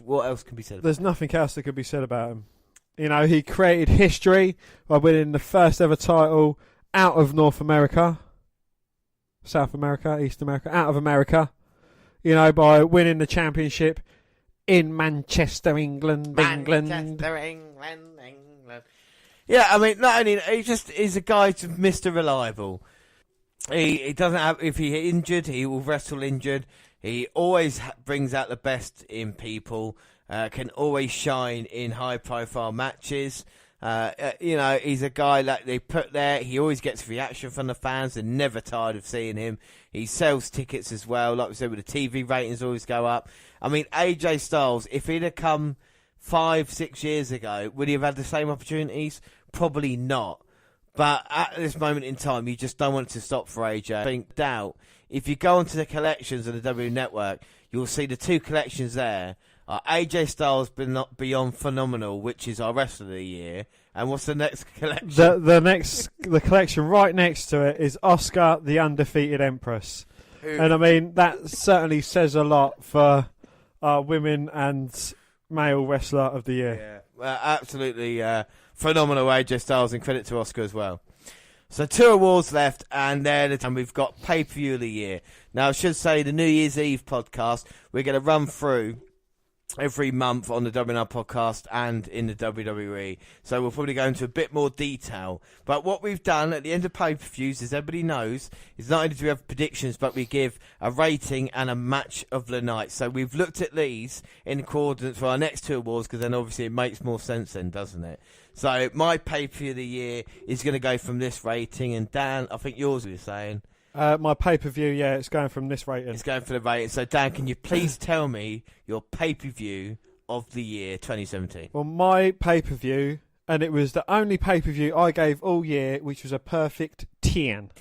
What else can be said? There's nothing else that could be said about him. You know, he created history by winning the first ever title out of North America, South America, East America, out of America. You know, by winning the championship in Manchester, England. Manchester, England. Yeah, I mean, not only he just is a guy to Mr. Reliable. He doesn't have, if he's injured, he will wrestle injured. He always brings out the best in people. Can always shine in high-profile matches. You know, he's a guy that they put there. He always gets reaction from the fans. They're never tired of seeing him. He sells tickets as well. Like we said, with the TV ratings always go up. I mean, AJ Styles, if he'd have come 5-6 years ago, would he have had the same opportunities? Probably not. But at this moment in time, you just don't want it to stop for AJ. I think, doubt, if you go onto the collections of the W Network, you'll see the two collections there. AJ Styles Beyond Phenomenal, which is our Wrestler of the Year. And what's the next collection? The collection right next to it is Oscar the Undefeated Empress. And I mean, that certainly says a lot for our women and male Wrestler of the Year. Yeah, well, absolutely phenomenal AJ Styles, and credit to Oscar as well. So 2 awards left, and then we've got Pay-Per-View of the Year. Now, I should say the New Year's Eve podcast, we're going to run through every month on the WNR podcast and in the WWE. So we'll probably go into a bit more detail. But what we've done at the end of pay-per-views, as everybody knows, is not only do we have predictions, but we give a rating and a match of the night. So we've looked at these in accordance for our next 2 awards, because then obviously it makes more sense then, doesn't it? So my pay-per-view of the year is going to go from this rating. And Dan, I think yours was saying... my pay-per-view, it's going from this rating. It's going for the rating. So, Dan, can you please tell me your pay-per-view of the year 2017? Well, my pay-per-view, and it was the only pay-per-view I gave all year, which was a perfect 10.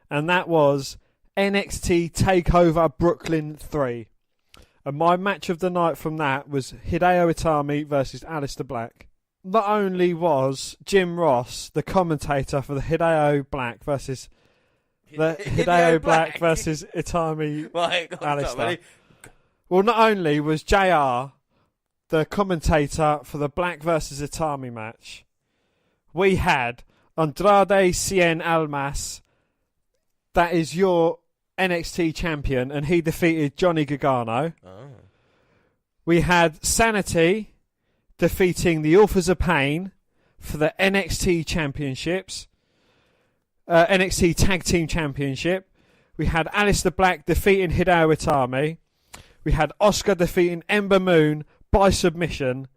And that was NXT TakeOver Brooklyn 3. And my match of the night from that was Hideo Itami versus Aleister Black. Not only was Jim Ross the commentator for the Hideo Black versus Itami Aleister. Well, not only was JR the commentator for the Black versus Itami match, we had Andrade Cien Almas, that is your NXT champion, and he defeated Johnny Gargano. Oh. We had Sanity defeating the Authors of Pain for the NXT championships, NXT Tag Team Championship. We had Aleister Black defeating Hideo Itami. We had Oscar defeating Ember Moon by submission.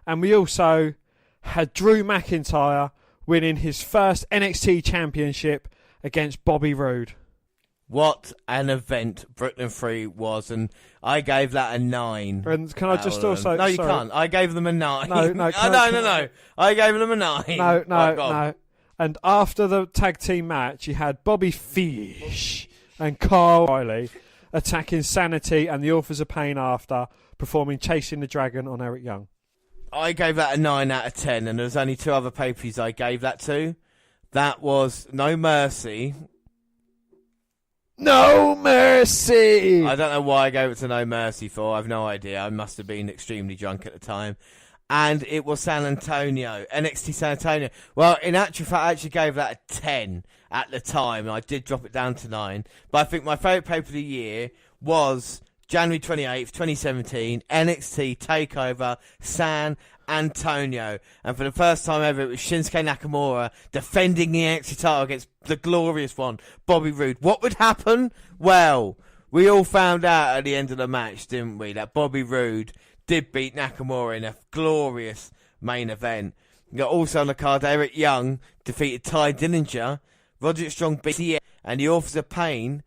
And we also had Drew McIntyre winning his first NXT championship against Bobby Roode. What an event Brooklyn 3 was, and I gave that a 9. And can I just also... No, you can't. I gave them a 9. No. I gave them a 9. No. And after the tag team match, you had Bobby Fish and Kyle O'Reilly attacking Sanity and the Authors of Pain after, performing Chasing the Dragon on Eric Young. I gave that a 9 out of 10, and there was only 2 other pay-per-views I gave that to. That was No Mercy. No Mercy! I don't know why I gave it to No Mercy for. I have no idea. I must have been extremely drunk at the time. And it was San Antonio. NXT San Antonio. Well, in actual fact, I actually gave that a 10 at the time. I did drop it down to 9. But I think my favourite pay-per-view of the year was January 28th, 2017, NXT TakeOver San Antonio. And for the first time ever, it was Shinsuke Nakamura defending the NXT title against the glorious one, Bobby Roode. What would happen? Well, we all found out at the end of the match, didn't we, that Bobby Roode did beat Nakamura in a glorious main event. You got also on the card, Eric Young defeated Ty Dillinger, Roderick Strong beat CM, and the Authors of Pain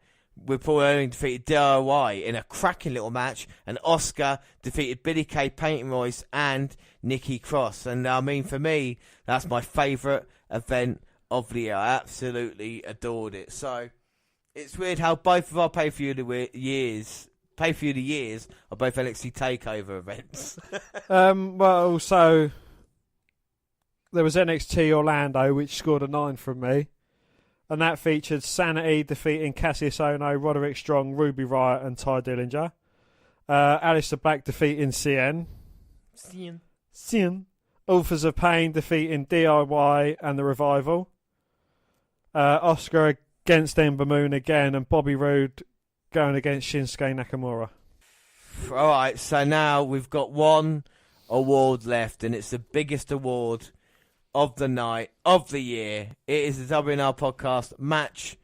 with Paul Ellering defeated DIY in a cracking little match, and Oscar defeated Billy Kay, Peyton Royce, and Nikki Cross. And I mean, for me, that's my favourite event of the year. I absolutely adored it. So it's weird how both of our pay-per-view of the years are both NXT TakeOver events. Well, so there was NXT Orlando, which scored a 9 from me. And that featured Sanity defeating Cassius Ohno, Roderick Strong, Ruby Riott, and Ty Dillinger. Aleister Black defeating CN. Authors of Pain defeating DIY and The Revival. Oscar against Ember Moon again, and Bobby Roode going against Shinsuke Nakamura. Alright, so now we've got one award left, and it's the biggest award of the night, of the year. It is the WNR Podcast Match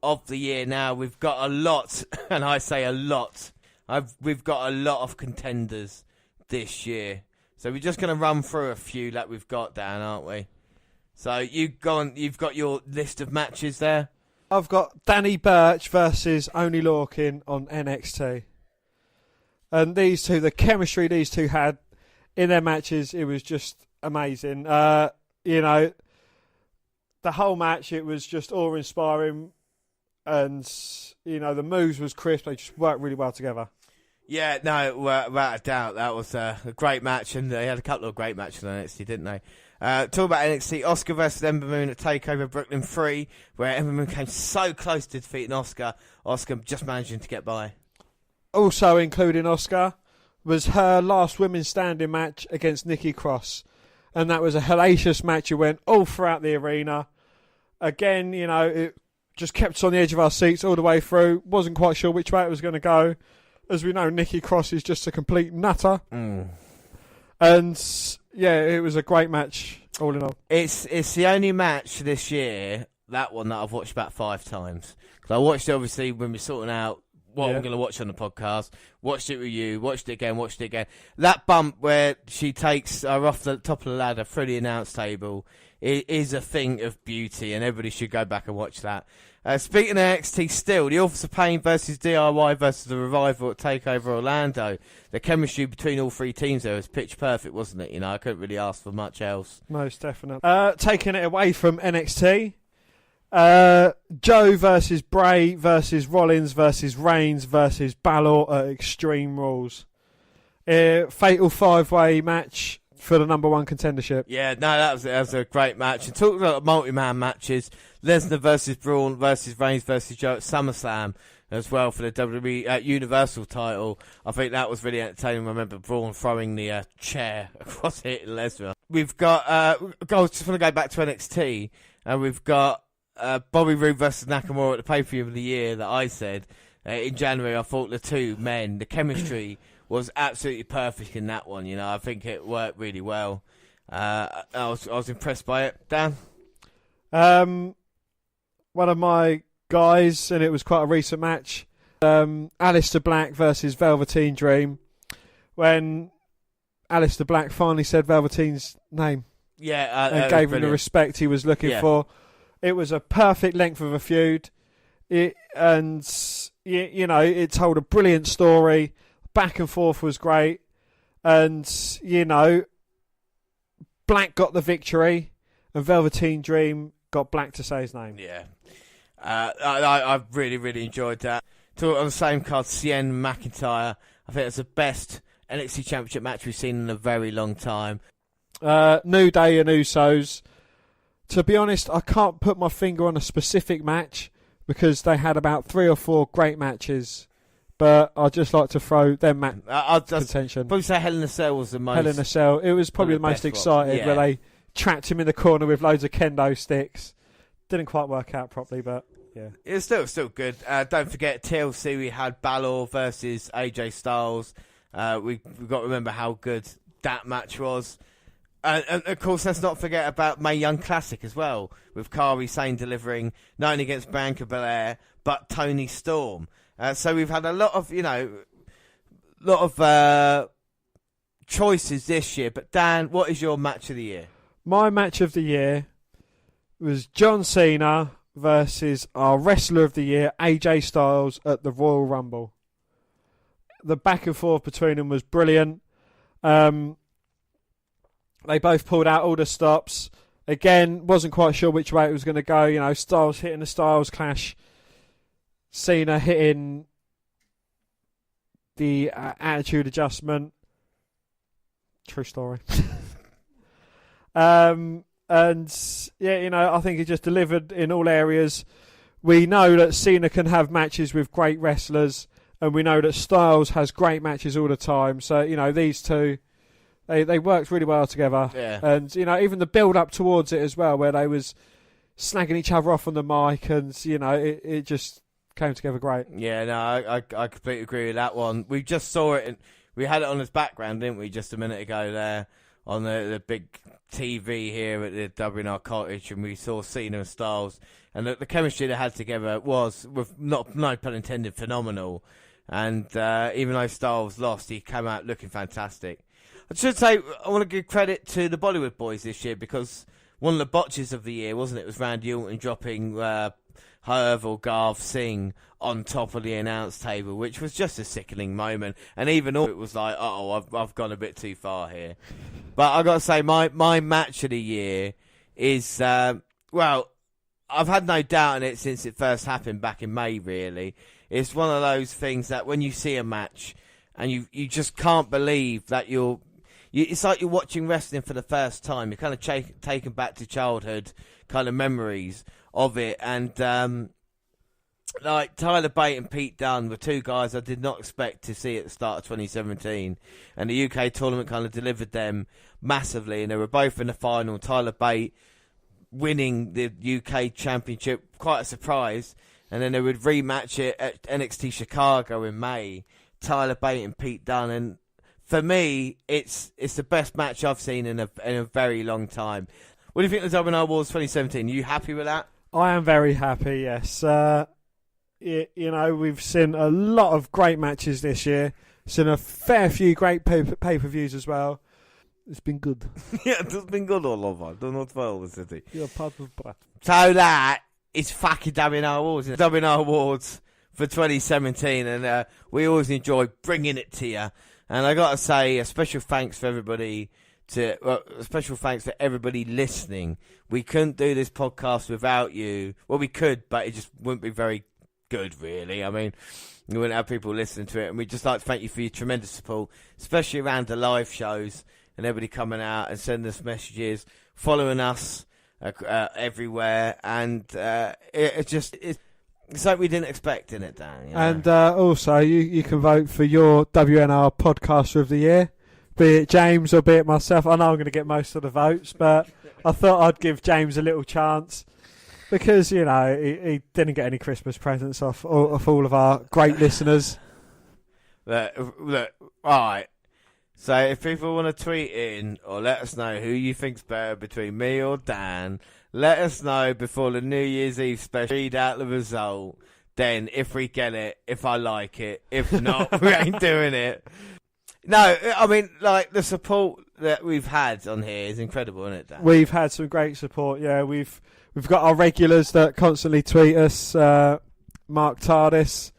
of the Year. Now, we've got a lot, and I say a lot. We've got a lot of contenders this year. So we're just going to run through a few that we've got, Dan, aren't we? So you've got your list of matches there? I've got Danny Burch versus Oney Lorcan on NXT. And these two, the chemistry these two had in their matches, it was just amazing. You know, the whole match, it was just awe-inspiring. And, you know, the moves was crisp. They just worked really well together. Yeah, no, without a doubt, that was a great match. And they had a couple of great matches on NXT, didn't they? Talk about NXT, Oscar versus Ember Moon at TakeOver Brooklyn 3, where Ember Moon came so close to defeating Oscar. Oscar just managing to get by. Also including Oscar was her last women's standing match against Nikki Cross. And that was a hellacious match. It went all throughout the arena. Again, you know, it just kept us on the edge of our seats all the way through. Wasn't quite sure which way it was going to go. As we know, Nikki Cross is just a complete nutter. And, yeah, it was a great match, all in all. It's the only match this year, that one, that I've watched about 5 times. Because I watched it, obviously, when we're sorting out what we're going to watch on the podcast. Watched it with you, watched it again. That bump where she takes her off the top of the ladder through the announce table is a thing of beauty, and everybody should go back and watch that. Speaking of NXT still, the Authors of Pain versus DIY versus the Revival at TakeOver Orlando. The chemistry between all three teams there was pitch perfect, wasn't it? I couldn't really ask for much else. Most definitely. Taking it away from NXT, Joe versus Bray versus Rollins versus Reigns versus Balor at Extreme Rules. Fatal 5-way match for the number one contendership. Yeah, no, that was a great match. And talking about multi-man matches, Lesnar versus Braun versus Reigns versus Joe at SummerSlam as well for the WWE Universal title. I think that was really entertaining. I remember Braun throwing the chair across hitting Lesnar. We've got, I just want to go back to NXT, and we've got Bobby Roode versus Nakamura at the pay-per-view of the year that I said. In January, I thought the two men, the chemistry was absolutely perfect in that one. I think it worked really well. I was impressed by it. Dan? One of my guys, and it was quite a recent match, Aleister Black versus Velveteen Dream. When Aleister Black finally said Velveteen's name, and gave him the respect he was looking for. It was a perfect length of a feud. It told a brilliant story. Back and forth was great. And, Black got the victory, and Velveteen Dream got Black to say his name. Yeah. I really, really enjoyed that. On the same card, Cien McIntyre. I think it's the best NXT Championship match we've seen in a very long time. New Day and Usos. To be honest, I can't put my finger on a specific match because they had about 3 or 4 great matches. But I'd just like to throw them contention. Probably say Hell in a Cell was the most. Hell in a Cell. It was probably the most excited where they trapped him in the corner with loads of kendo sticks. Didn't quite work out properly, but yeah. It's still good. Don't forget TLC, we had Balor versus AJ Styles. We've got to remember how good that match was. And of course, let's not forget about Mae Young Classic as well, with Kairi Sane delivering not only against Bianca Belair, but Toni Storm. So we've had a lot of, choices this year. But Dan, what is your match of the year? My match of the year was John Cena versus our wrestler of the year, AJ Styles, at the Royal Rumble. The back and forth between them was brilliant. They both pulled out all the stops. Again, wasn't quite sure which way it was going to go. Styles hitting the Styles Clash. Cena hitting the attitude adjustment. True story. I think he just delivered in all areas. We know that Cena can have matches with great wrestlers, and we know that Styles has great matches all the time. So, these two, they worked really well together. Yeah. And, even the build-up towards it as well, where they was snagging each other off on the mic, and, it just came together great. Yeah, no, I completely agree with that one. We just saw it, and we had it on as background, didn't we, just a minute ago there on the big TV here at the WNR Cottage, and we saw Cena and Styles, and the chemistry they had together was, with no pun intended, phenomenal. And even though Styles lost, he came out looking fantastic. I should say, I want to give credit to the Bollywood boys this year, because one of the botches of the year, wasn't it, was Randy Orton dropping Herv or Garv Singh on top of the announce table, which was just a sickening moment. And even all it was like, I've gone a bit too far here. But I've got to say, my match of the year is, I've had no doubt in it since it first happened back in May, really. It's one of those things that when you see a match and you just can't believe that it's like you're watching wrestling for the first time. You're kind of taken back to childhood kind of memories of it. And like Tyler Bate and Pete Dunne were two guys I did not expect to see at the start of 2017. And the UK tournament kind of delivered them massively. And they were both in the final. Tyler Bate winning the UK Championship, quite a surprise. And then they would rematch it at NXT Chicago in May. Tyler Bate and Pete Dunne. And for me, it's the best match I've seen in a very long time. What do you think of the WNR Awards 2017? Are you happy with that? I am very happy, yes. We've seen a lot of great matches this year. Seen a fair few great pay-per-views as well. It's been good. Yeah, it's been good all over. Do not fail the city. You're part of Brat. So that is fucking WNR Awards. WNR Awards for 2017, and we always enjoy bringing it to you. And I got to say, a special thanks for everybody listening. We couldn't do this podcast without you. Well, we could, but it just wouldn't be very good, really. I mean, we wouldn't have people listening to it. And we'd just like to thank you for your tremendous support, especially around the live shows and everybody coming out and sending us messages, following us everywhere. And it's like we didn't expect, in it, Dan. You know? And also, you can vote for your WNR Podcaster of the Year, be it James or be it myself. I know I'm going to get most of the votes, but I thought I'd give James a little chance because, you know, he didn't get any Christmas presents off all of our great listeners. Look, all right. So if people want to tweet in or let us know who you think's better between me or Dan, let us know before the New Year's Eve special. Read out the result. Then, if we get it, if I like it, if not, we ain't doing it. No, I mean, like, the support that we've had on here is incredible, isn't it, Dan? We've had some great support. Yeah, we've got our regulars that constantly tweet us. Mark Tardis,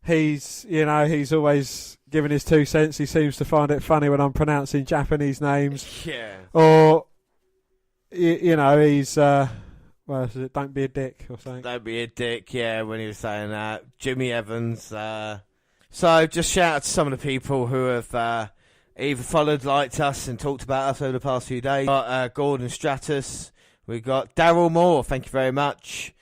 he's always giving his 2 cents. He seems to find it funny when I'm pronouncing Japanese names. Yeah. Or, he's, don't be a dick or something. Don't be a dick, yeah, when he was saying that. Jimmy Evans. So just shout out to some of the people who have either followed, liked us and talked about us over the past few days. We've got Gordon Stratus. We've got Daryl Moore, thank you very much.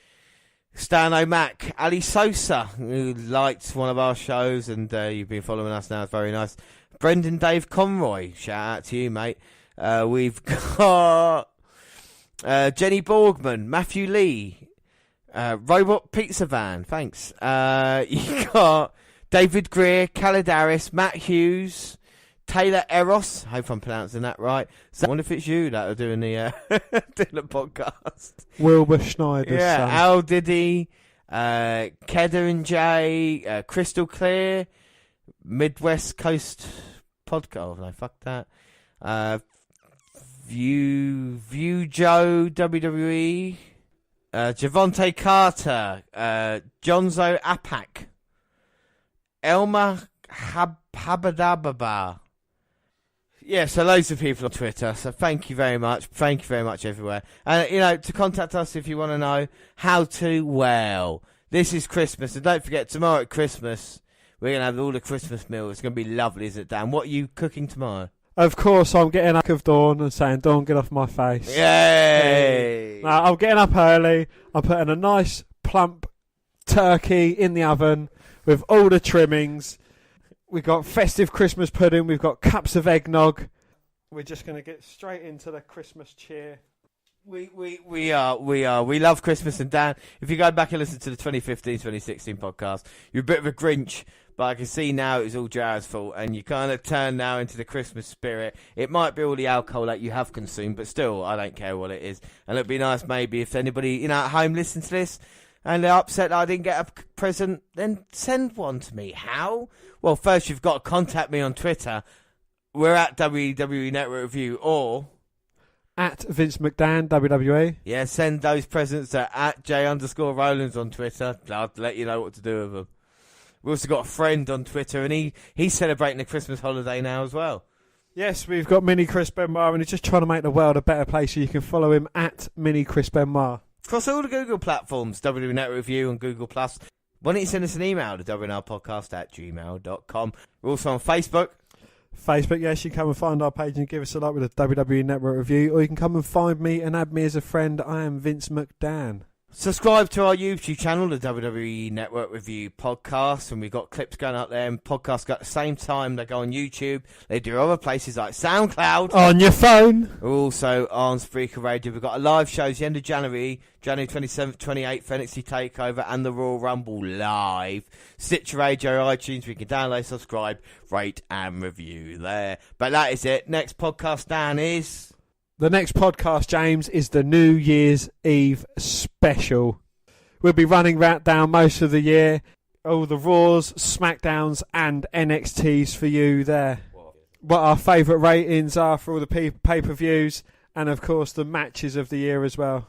Stan O'Mac, Ali Sosa, who liked one of our shows, and you've been following us now. It's very nice. Brendan Dave Conroy, shout out to you, mate. We've got Jenny Borgman, Matthew Lee, Robot Pizza Van, thanks. You got David Greer, Calidaris, Matt Hughes, Taylor Eros, I hope I'm pronouncing that right. I wonder if it's you that are doing the doing the podcast. Wilbur Schneider. Yeah, son. Al Diddy, Kedder and Jay, Crystal Clear, Midwest Coast Podcast. No, fuck that. View Joe WWE, Javante Carter, Jonzo Apak, Elma Habadababa. Yeah, so loads of people on Twitter, so thank you very much. Thank you very much everywhere. And, to contact us if you want to know how to, well, this is Christmas, and don't forget, tomorrow at Christmas, we're going to have all the Christmas meals. It's going to be lovely, isn't it, Dan? What are you cooking tomorrow? Of course, I'm getting up of dawn and saying, Dawn, get off my face. Yay! No, I'm getting up early. I'm putting a nice, plump turkey in the oven with all the trimmings. We've got festive Christmas pudding. We've got cups of eggnog. We're just going to get straight into the Christmas cheer. We are. We love Christmas. And Dan, if you go back and listen to the 2015-2016 podcast, you're a bit of a Grinch, but I can see now it's all Jared's fault, and you kind of turn now into the Christmas spirit. It might be all the alcohol that you have consumed, but still, I don't care what it is. And it'd be nice maybe if anybody at home listens to this and they're upset that I didn't get a present, then send one to me. How? Well, first you've got to contact me on Twitter. We're at WWE Network Review, or at Vince McDan, WWE. Yeah, send those presents to at J_Rollins on Twitter. I'll let you know what to do with them. We've also got a friend on Twitter, and he's celebrating the Christmas holiday now as well. Yes, we've got Mini Chris Benoit, and he's just trying to make the world a better place, so you can follow him at Mini Chris Benoit. Across all the Google platforms, WWE Network Review and Google+. Why don't you send us an email to WNRpodcast@gmail.com. We're also on Facebook. Facebook, yes, you can come and find our page and give us a like with a WWE Network Review, or you can come and find me and add me as a friend. I am Vince McDan. Subscribe to our YouTube channel, the WWE Network Review Podcast, and we've got clips going up there, and podcasts go at the same time. They go on YouTube. They do other places like SoundCloud. On your phone. We're also on Spreaker Radio. We've got a live shows the end of January 27th, 28th, NXT TakeOver and the Royal Rumble live. Stitcher Radio, iTunes, we can download, subscribe, rate and review there. But that is it. Next podcast, Dan, is... The next podcast, James, is the New Year's Eve special. We'll be running that down most of the year. All the Raws, SmackDowns and NXTs for you there. what our favourite ratings are for all the pay-per-views, and of course the matches of the year as well.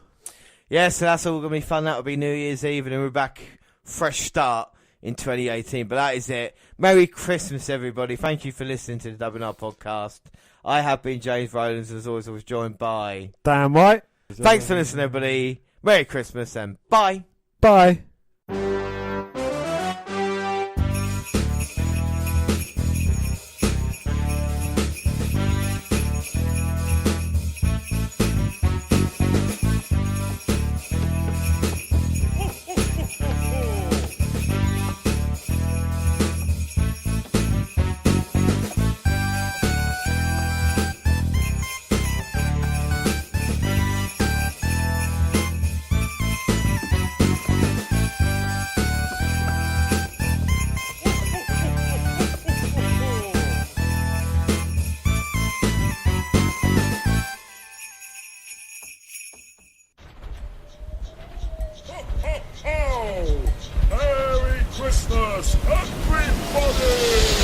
Yeah, so that's all going to be fun. That'll be New Year's Eve, and then we're back, fresh start in 2018. But that is it. Merry Christmas, everybody. Thank you for listening to the WNR podcast. I have been James Rowlands, as always. I was joined by Damn right. Thanks for listening, everybody. Merry Christmas, and bye. Bye. Merry Christmas, everybody!